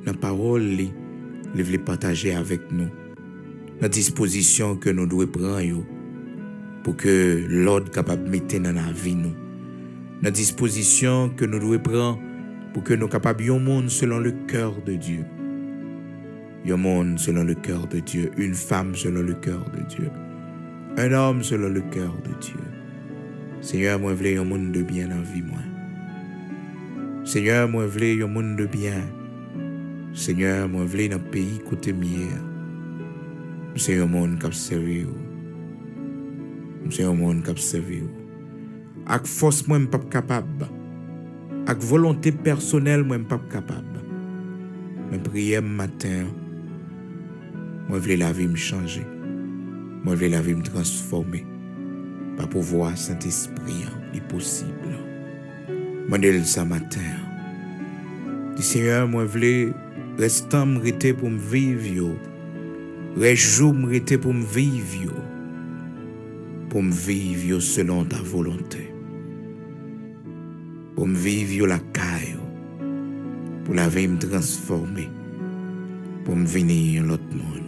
Speaker 1: la parole, il veut partager avec nous. La disposition que nous devons prendre pour que l'ordre capable de mettre dans la vie nous. La disposition que nous devons prendre pour que nous capables de monde selon le cœur de Dieu. Un monde selon le cœur de Dieu, une femme selon le cœur de Dieu, un homme selon le cœur de Dieu. Seigneur, moi je veux un monde de bien dans la vie moi. Seigneur, moi je veux un monde de bien. Seigneur, moi je veux dans le pays côté mien. C'est un monde qui a servi. C'est un monde qui a servi. Avec force, moi, je ne suis pas capable. Avec volonté personnelle, moi, je ne suis pas capable. Mais prière matin, moi, je veux la vie me changer. Moi, je veux la vie me transformer. Par pouvoir Saint-Esprit, il est possible. Moi, je dis ça matin. Dis Seigneur, moi, je veux rester m'arrêter pour me vivre. Réjouis m'arrêter pour me vivre. Pour me vivre selon ta volonté. Pour me vivre la caille. Pour la vie me transformer. Pour me venir l'autre monde.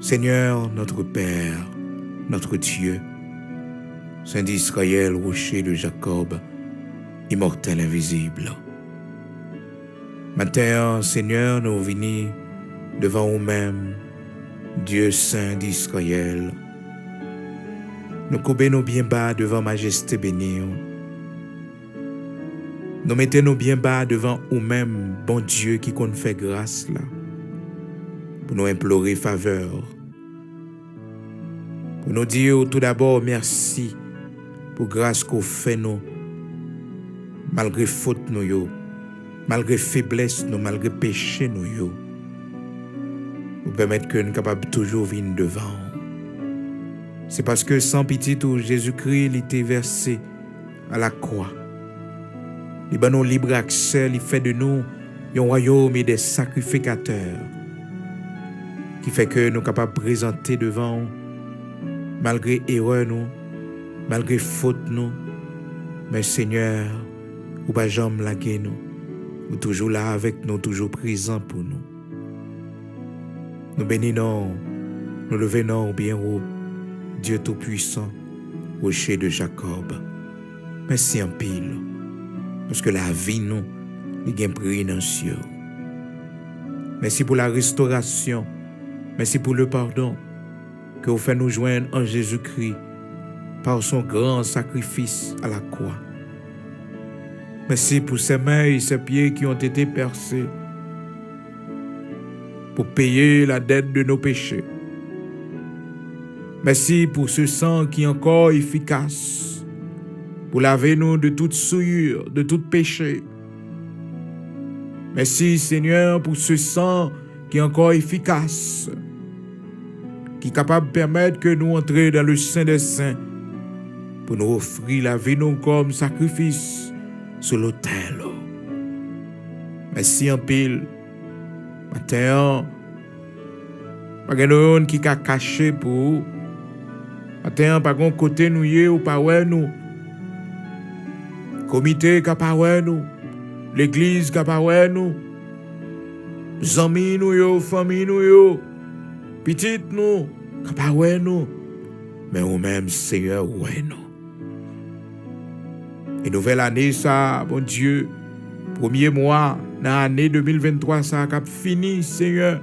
Speaker 1: Seigneur, notre Père, notre Dieu, Saint d'Israël, rocher de Jacob, immortel invisible. Matin, Seigneur, nous venons devant nous-mêmes, Dieu Saint d'Israël. Nous courbons bien bas devant Majesté bénie. Nous mettons bien bas devant nous-mêmes, bon Dieu qui compte fait grâce là, pour nous implorer faveur. Pour nous dire tout d'abord merci pour grâce qu'on fait nous, malgré faute nous, malgré faiblesse nous, malgré péché nous, pour permettre que nous soyons capables toujours venir devant. C'est parce que sans pitié tout Jésus-Christ il était versé à la croix. Il donne nous libre accès, il fait de nous un royaume et des sacrificateurs qui fait que nous sommes capables de présenter devant malgré erreur nous, malgré faute nous, mais Seigneur, ou pas jamais laguer nous, ou toujours là avec nous, toujours présent pour nous. Nous bénissons, nous levons bien haut, Dieu Tout-Puissant, rocher de Jacob. Merci en pile, parce que la vie nous, il y a un prix dans le ciel. Merci pour la restauration, merci pour le pardon que vous faites nous joindre en Jésus-Christ par son grand sacrifice à la croix. Merci pour ces mains et ces pieds qui ont été percés pour payer la dette de nos péchés. Merci pour ce sang qui est encore efficace pour laver nous de toute souillure, de tout péché. Merci Seigneur pour ce sang qui est encore efficace, qui est capable de permettre que nous entrions dans le Saint des Saints pour nous offrir la vie nous comme sacrifice sur l'autel. Merci en pile. Matin, pas de qui a caché pour matin, pas de côté nous y ou pas nous. Comité qui a pas nous. L'église qui a pas nous. Amis nous yo, famille nous yo. Petite nous qui a pas nous. Mais au même Seigneur ouais nous. Et nouvelle année ça, bon Dieu, premier mois dans l'année 2023 ça a fini Seigneur.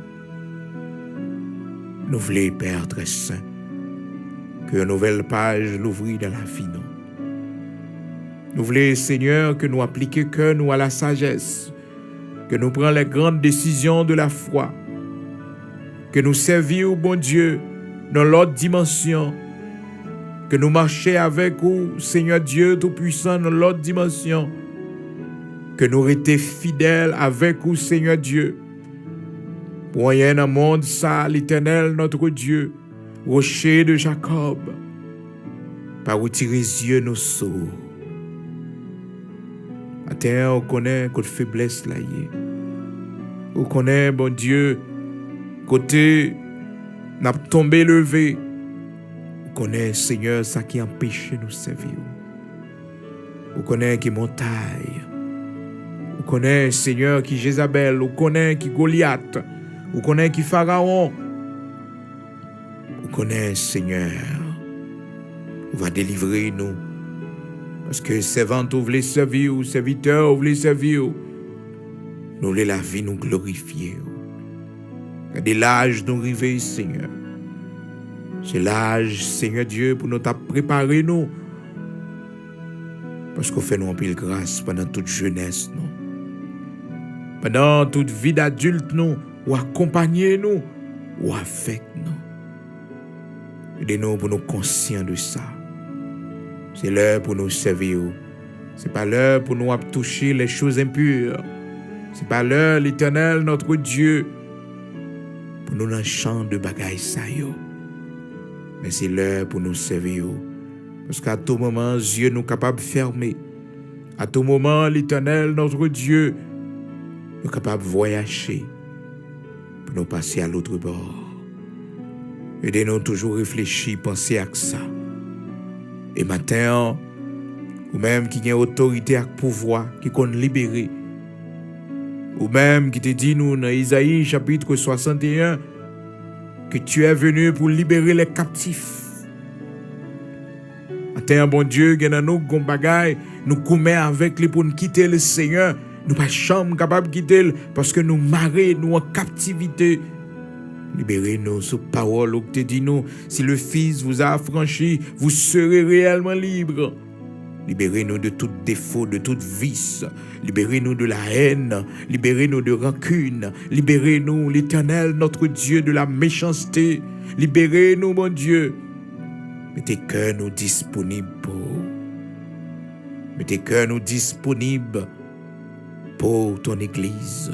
Speaker 1: Nous voulons Père très saint que une nouvelle page l'ouvrit dans la vie nous. Nous voulons Seigneur que nous appliquions que nous à la sagesse, que nous prenions les grandes décisions de la foi, que nous servions bon Dieu dans l'autre dimension, que nous marchions avec vous, Seigneur Dieu Tout-Puissant, dans l'autre dimension, que nous restions fidèles avec vous, Seigneur Dieu. Pour rien dans le monde, ça, l'Éternel, notre Dieu, rocher de Jacob, par retirer les yeux nos sauts. Matin, on connaît côté faiblesse là. On connaît, bon Dieu, côté n'a tombé levé. On connaît, Seigneur, ça qui empêche nous servir. On connaît qui montagne. On connaît, Seigneur, qui Jézabel. On connaît qui Goliath. On connaît qui Pharaon. On connaît, Seigneur. On va délivrer nous. Parce que servants voulaient servir, ou serviteurs voulaient servir. Nous voulons la vie nous glorifier. Regardez l'âge nous arriver, Seigneur. C'est l'âge, Seigneur Dieu, pour nous préparer nous. Parce qu'on fait nous en pile grâce pendant toute jeunesse, nous. Pendant toute vie d'adulte, nous, ou accompagner nous, ou avec nous. Aidez-nous pour nous conscients de ça. C'est l'heure pour nous servir. C'est pas l'heure pour nous toucher les choses impures. C'est pas l'heure, l'Éternel, notre Dieu, pour nous dans le champ de bagaille ça yo. Mais c'est l'heure pour nous servir. Parce qu'à tout moment, Dieu nous capable de fermer. À tout moment, l'Éternel, notre Dieu, nous capable de voyager pour nous passer à l'autre bord. Aidez-nous toujours réfléchir, penser à ça. Et matin, ou même qui a autorité et pouvoir, qui qu'on libérer, ou même qui te dit nous dans Isaïe chapitre 61, que tu es venu pour libérer les captifs. Matin, bon Dieu, qui dans nous, gon bagay, nous commet avec lui pour nous quitter le Seigneur, nous pas chambre capable de quitter parce que nous marrer, nous en captivité. Libérez-nous sous parole où te dit nous, si le Fils vous a affranchi, vous serez réellement libres. Libérez-nous de tout défaut, de toute vice. Libérez-nous de la haine. Libérez-nous de rancune. Libérez-nous, l'Éternel, notre Dieu, de la méchanceté. Libérez-nous, mon Dieu. Mettez cœur nous disponibles pour. Mettez cœur nous disponibles pour ton Église.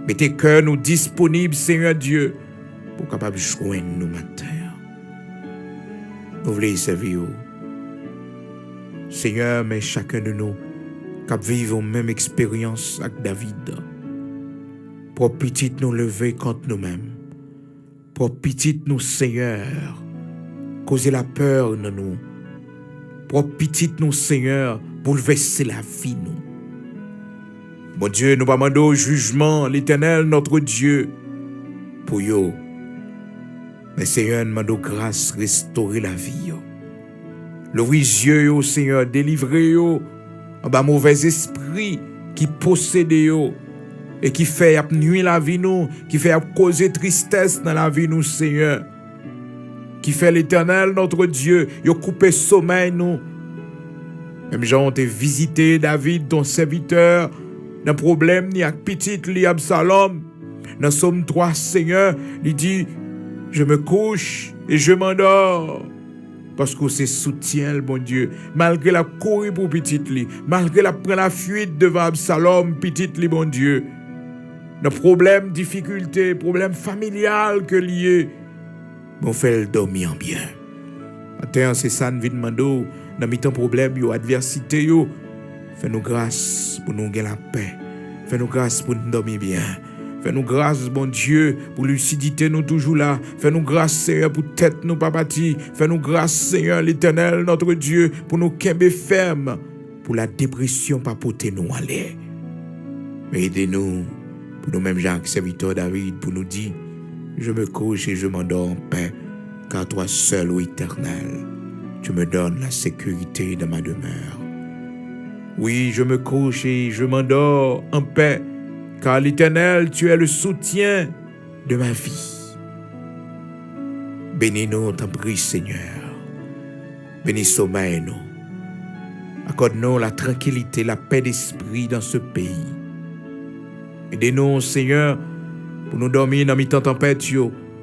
Speaker 1: Mettez cœur nous disponibles, Seigneur Dieu, pour capable de joindre nous matin. Nous voulons servir. Seigneur, mais chacun de nous qui vivons la même expérience avec David. Pour petit nous lever contre nous-mêmes. Pour petit nous, Seigneur, causer la peur dans nous. Pour petit nous, Seigneur, bouleverser la vie nous. Mon Dieu, nous demandons au jugement, l'Éternel, notre Dieu, pour yo. Mais Seigneur, nous demandons grâce, restaurer la vie yo. L'ouvrir les yeux, yo, Seigneur, délivrer yo, en bas mauvais esprit qui possède yo, et qui fait nuire la vie nous, qui fait causer tristesse dans la vie nous, Seigneur. Qui fait l'Éternel, notre Dieu, yo couper sommeil nous. Même gens ont visité David, ton serviteur, dans problème ni avec petite li Absalom. Dans Somme 3, Seigneur, il dit, je me couche et je m'endors. parce que c'est soutien, bon Dieu. Malgré la courir pour petite li, malgré la prendre la fuite devant Absalom, petite li, bon Dieu. Nos problèmes, difficultés, problèmes familiales que liés, on fait le dormir bien. Attends, c'est ça, nous demandons, dans mes temps problèmes, yo, adversité, yo, fais-nous grâce pour nous gagner la paix. Fais-nous grâce pour nous dormir bien. Fais-nous grâce, bon Dieu, pour lucidité, nous toujours là. Fais-nous grâce, Seigneur, pour tête nous pas bâti. Fais-nous grâce, Seigneur, l'Éternel, notre Dieu, pour nous kembe ferme, pour la dépression pas porter nous aller. Mais aidez-nous, pour nous-mêmes, Jacques, serviteur David, pour nous dire, je me couche et je m'endors en paix, car toi seul, ô Éternel, tu me donnes la sécurité de ma demeure. Oui, je me couche et je m'endors en paix, car l'Éternel, tu es le soutien de ma vie. Bénis-nous, t'en prie, Seigneur. Bénis sommeil-nous. Accorde-nous la tranquillité, la paix d'esprit dans ce pays. Aidez-nous, Seigneur, pour nous dormir dans mi-temps tempête,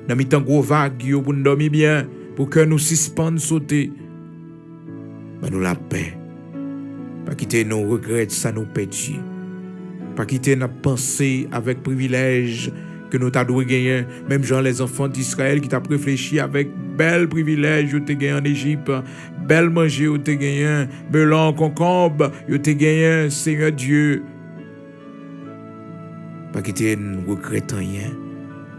Speaker 1: dans mi-temps gros vague, pour nous dormir bien, pour que nous suspendons sauter. Mais nous la paix. Pas quitter nos regrets, ça nous perdit. Pas quitter nos pensées avec privilège que nous t'avons gagné. Même genre les enfants d'Israël qui t'ont réfléchi avec bel privilège, ils t'ont gagné en Égypte. Bel manger, ils t'ont gagné. Melon, concombre, ils t'ont gagné, Seigneur Dieu. Pas quitter nous regrettons rien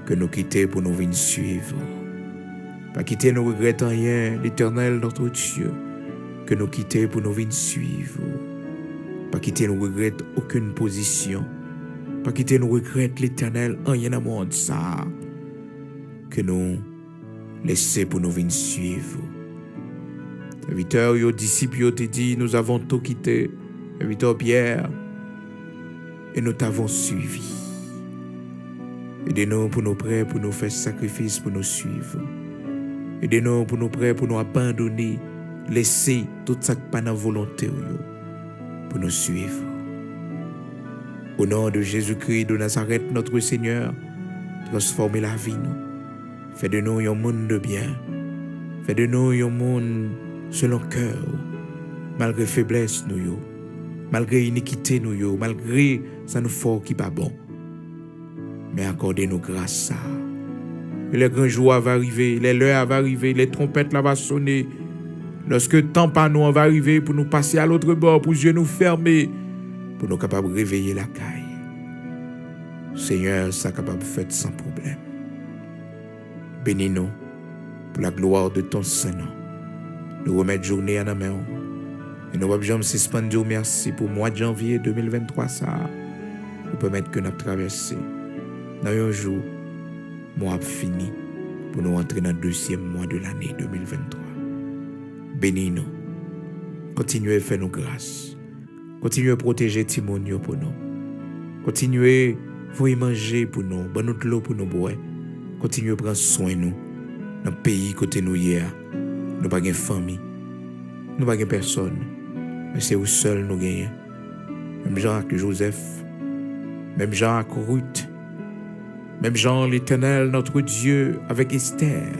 Speaker 1: que nous quitter pour nous venir suivre. Pas quitter nous regrettons rien, l'Éternel notre Dieu, que nous quitter pour nous venir suivre. Pas quitter nous regrette aucune position. Pas quitter nous regrette l'Éternel en rien à monde ça. Que nous laisser pour nous venir suivre. Serviteur, yo disciples yo te dit, nous avons tout quitté. Serviteur Pierre, et nous t'avons suivi. Aidez-nous pour nous prêts, pour nous faire sacrifice, pour nous suivre. Aidez-nous pour nous prêts, pour nous abandonner, laisser tout ça qui pas dans volonté pour nous suivre. Au nom de Jésus-Christ de Nazareth, notre Seigneur, transformez la vie nous. Fais de nous un monde de bien. Fais de nous un monde selon cœur, malgré faiblesse nous, malgré iniquité nous, malgré ça nous fort qui pas bon. Mais accordez-nous grâce ça. Les grands jours vont arriver, les l'heure va arriver, les trompettes là vont sonner. Lorsque le temps pas nous va arriver pour nous passer à l'autre bord, pour Dieu nous fermer, pour nous capables de réveiller la caille. Seigneur, ça capable de faire sans problème. Bénis-nous pour la gloire de ton Saint-Nom. Nous remettons journée à la main. Et nous allons suspendre merci pour le mois de janvier 2023 ça. Pour permettre que nous traversions. Dans un jour, mois fini pour nous entrer dans le deuxième mois de l'année 2023. Bénis-nous. Continuez à faire nos grâces. Continuez à protéger Timonio pour nous. Continuez à y manger pour nous. Bonne de l'eau pour nous boire. Continuez à prendre soin de nous. Dans le pays côté nous hier. Nous n'avons pas de famille. Nous n'avons pas de personne. Mais c'est où seul nous gagnons. Même Jean que Joseph. Même Jean que Ruth. Même Jean l'Éternel, notre Dieu, avec Esther.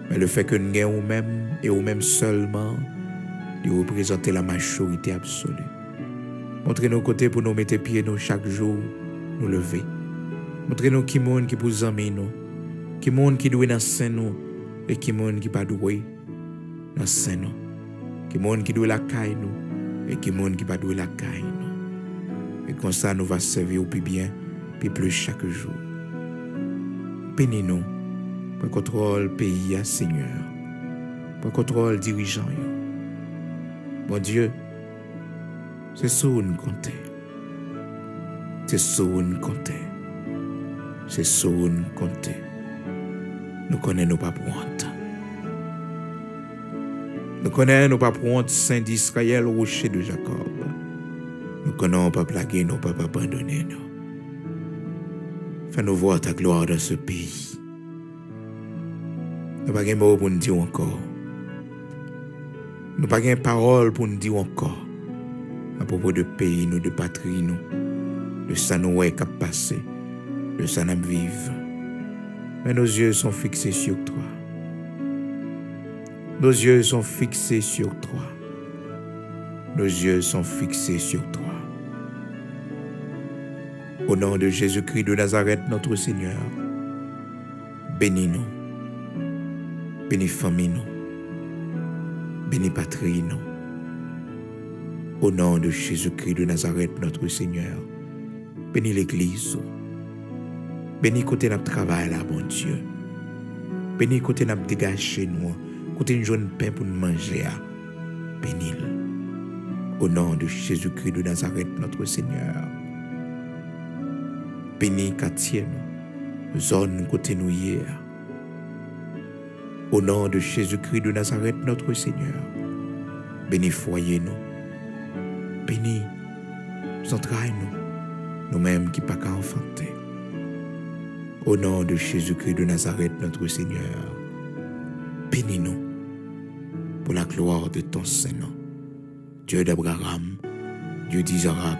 Speaker 1: Mais le fait que nous gagnons nous-mêmes et nous-mêmes seulement, de représenter la majorité absolue. Montrez-nous côté pour nous mettre pieds nous chaque jour, nous lever. Montrez-nous qui monde qui pour amis nous, qui monde qui doit dans sein nous et qui monde qui pas doué dans sein nous, qui monde qui doit la caille nous et qui monde qui pas doué la caille nous. Et comme ça nous va servir au plus bien, puis plus chaque jour. Bénis-nous, pour contrôle pays à Seigneur, pour contrôle dirigeant. Mon Dieu, c'est ça où nous comptons. C'est ça où nous comptons. C'est ça où nous comptons. Nous connaissons pas pour honte. Nous connaissons pas pour honte Saint d'Israël, rocher de Jacob. Nous connaissons pas plaguer, nous pas abandonner nous. Fais-nous voir ta gloire dans ce pays. Nous n'avons pas de mots pour nous dire encore. Nous n'avons pas de parole pour nous dire encore. À propos de pays, nous, de patrie, nous. De ça nous est cap passé. De ça nous vivre. Mais nos yeux sont fixés sur toi. Nos yeux sont fixés sur toi. Nos yeux sont fixés sur toi. Au nom de Jésus-Christ de Nazareth, notre Seigneur, bénis-nous, bénis famille nous, bénis patrie nous. Au nom de Jésus-Christ de Nazareth, notre Seigneur, bénis l'Église, bénis côté notre travail là, bon Dieu. Bénis côté notre dégage chez nous, côté une journée pain pour nous manger. Bénis. Au nom de Jésus-Christ de Nazareth, notre Seigneur. Bénis quartier nous, zone côté nous hier. Au nom de Jésus-Christ de Nazareth, notre Seigneur. Bénis foyer nous. Bénis centraille nous, nous-mêmes qui pas qu'à enfanter. Au nom de Jésus-Christ de Nazareth, notre Seigneur, bénis-nous pour la gloire de ton Saint-Nom. Dieu d'Abraham, Dieu d'Isaac,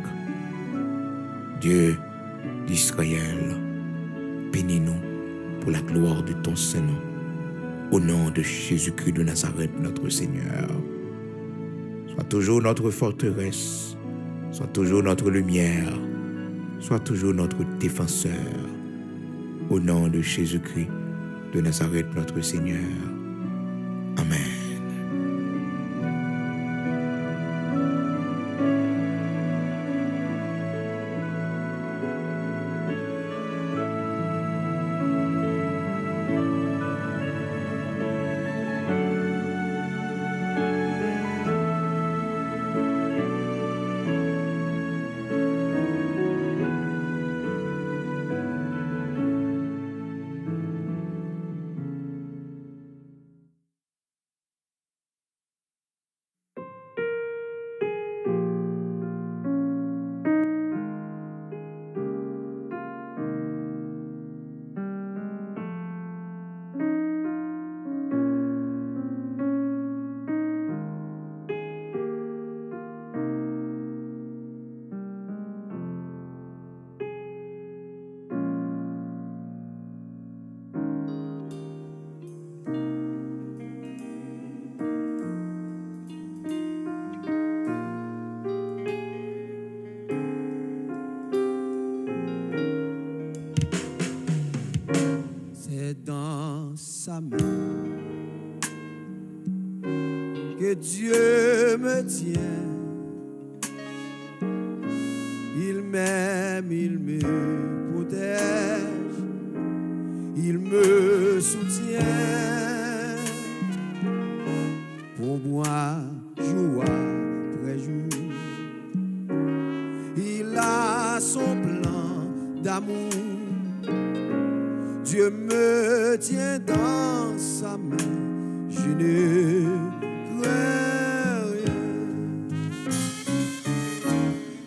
Speaker 1: Dieu d'Israël, bénis-nous pour la gloire de ton Saint-Nom. Au nom de Jésus-Christ de Nazareth, notre Seigneur. Sois toujours notre forteresse, sois toujours notre lumière, sois toujours notre défenseur. Au nom de Jésus-Christ de Nazareth, notre Seigneur. Amen.
Speaker 2: Dans sa main que Dieu me tient. Il m'aime, il me protège, il me soutient. Pour moi, jour après jour, il a son plan d'amour. Dieu me tient dans sa main, je ne crains rien.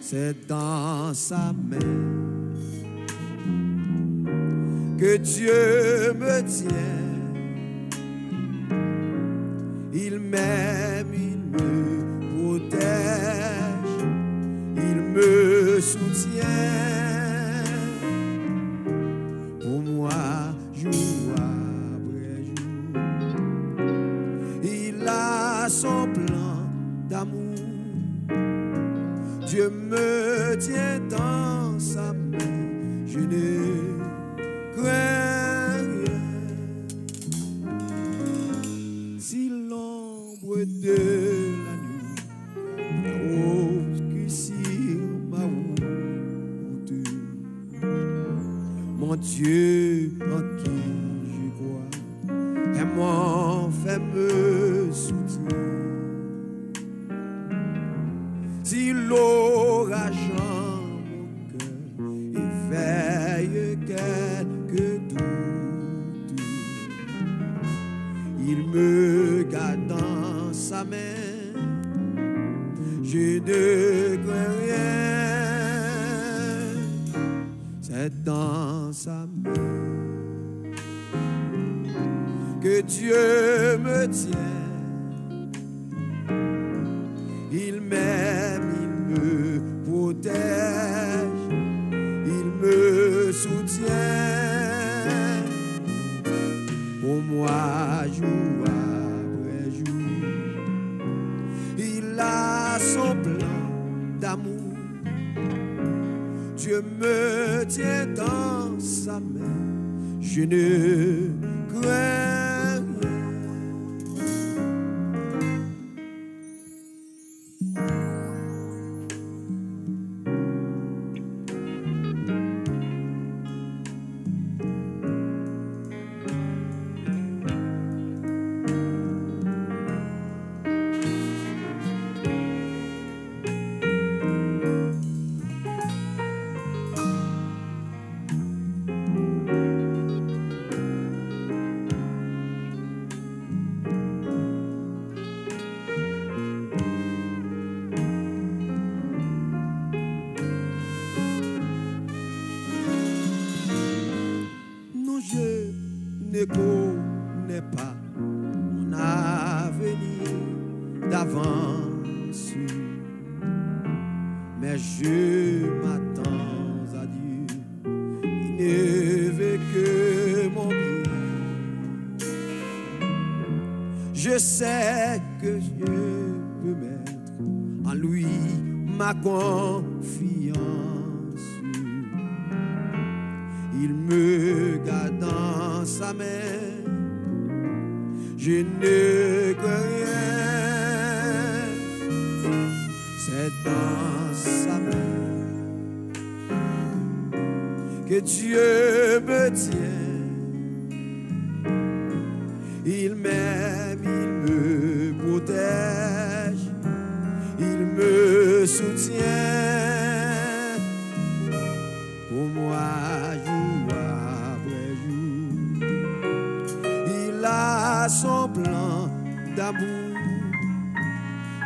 Speaker 2: C'est dans sa main que Dieu me tient. Il m'aime, il me protège, il me soutient. Son plan d'amour, Dieu me tient dans sa main, je ne crains rien. Si l'ombre de la nuit obscurcit ma route, mon Dieu en qui je crois est mon fameux soutien. Si l'orage en mon cœur éveille quelques doutes, il me garde dans sa main, je ne crains rien. C'est dans sa main que Dieu me tient. Il m'aime, il me protège, il me soutient. Pour moi, jour après jour, Dieu me tient dans sa main, je ne crains rien. Ne connais pas mon avenir d'avance, mais je m'attends à Dieu, il ne veut que mon bien. Je sais que je peux mettre en lui ma confiance. Il me garde dans sa main, je ne crains rien. C'est dans sa main que Dieu me tient. Il m'aime, il me protège, il me soutient. Pour moi, son plan d'amour,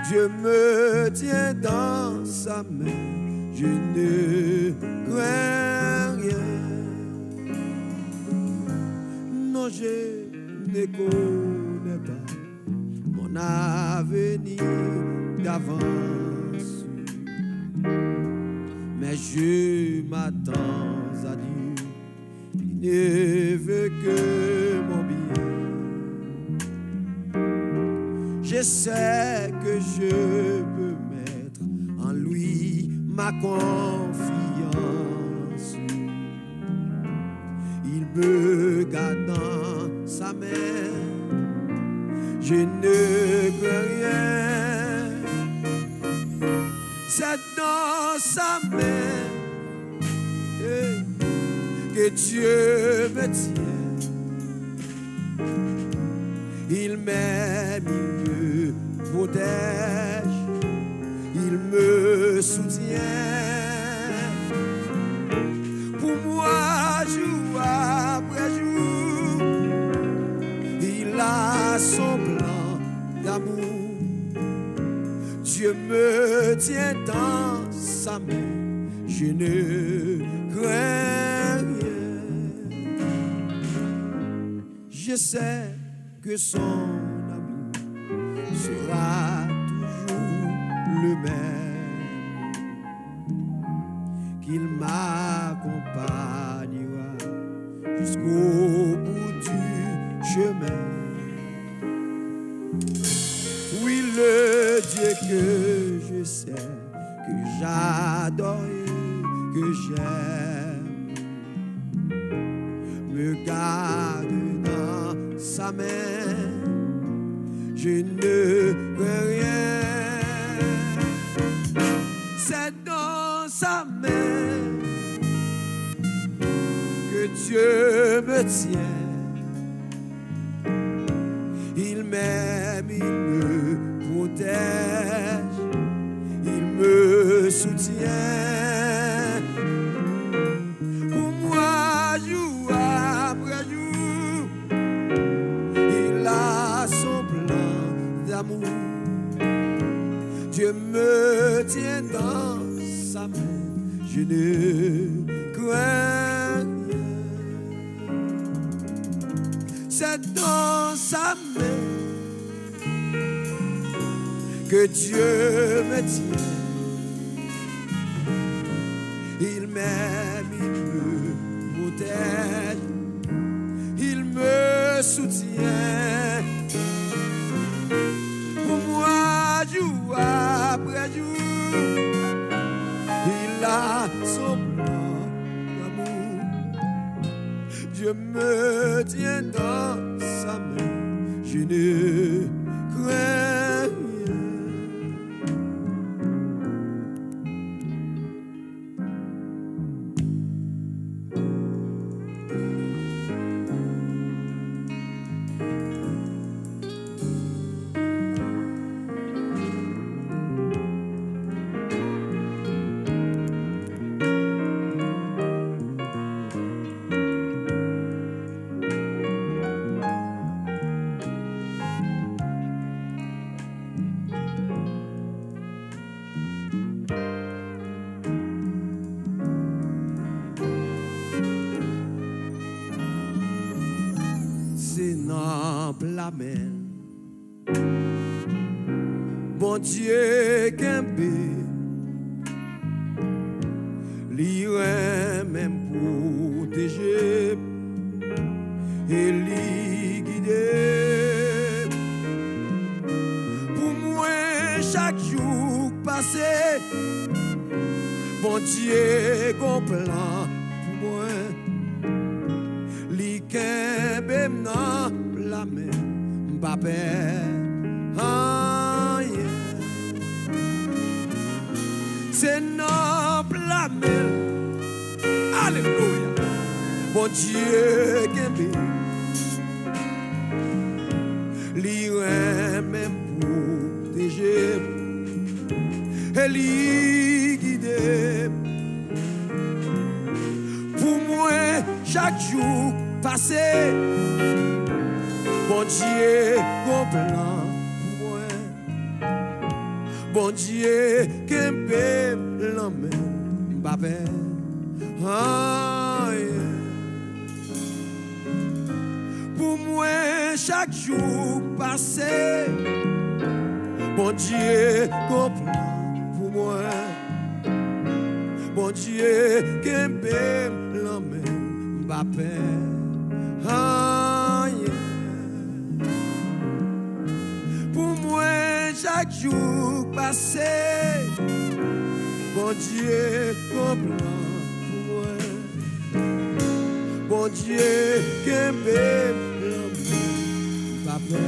Speaker 2: Dieu me tient dans sa main, je ne crains rien. Non, je ne connais pas mon avenir d'avance, mais je m'attends à Dieu, il ne veut que mon bien. Je sais que je peux mettre en lui ma confiance. Il me garde dans sa main, je ne crains rien. C'est dans sa main que Dieu me tient. Il m'aime, il me protège, il me soutient. Pour moi, jour après jour, il a son plan d'amour. Dieu me tient dans sa main, je ne crains rien. Je sais que son amour sera toujours le même, qu'il m'accompagnera jusqu'au bout du chemin. Oui, le Dieu que je sais, que j'adore et que j'aime, me garde dans sa main, je ne crains rien. C'est dans sa main que Dieu me tient. Il m'aime, il me protège, il me soutient. Pour moi, jour après jour, il a son plan d'amour. Dieu me tient dans sa main, je ne crains rien. C'est dans sa main que Dieu me tient. Il m'aime, il me protège, il me soutient. Pour moi, jour après jour, il a son plan Dieu me tient dans sa main, je ne crains rien. La main, bon Dieu qu'aimé, l'irait même protéger et l'y guider. Pour moi, chaque jour passé, bon Dieu qu'on plan pour moi, l'y qu'aimé m'nan la main. Papa, ah yeah. C'est noble la mer. Alléluia. Bon Dieu qui est l'irait même protéger et l'y guider. Pour moi, chaque jour passé, bon Dieu, qu'on plan pour moi. Bon Dieu, qu'un peu l'emmène, papa. Ah, yeah. Pour moi, chaque jour passé, bon Dieu, qu'on plan pour moi. Bon Dieu, qu'un peu l'emmène, papa. Ah, yeah. Chaque jour passé, bon Dieu, comprend pour moi. Bon Dieu, qu'un bébé, papa.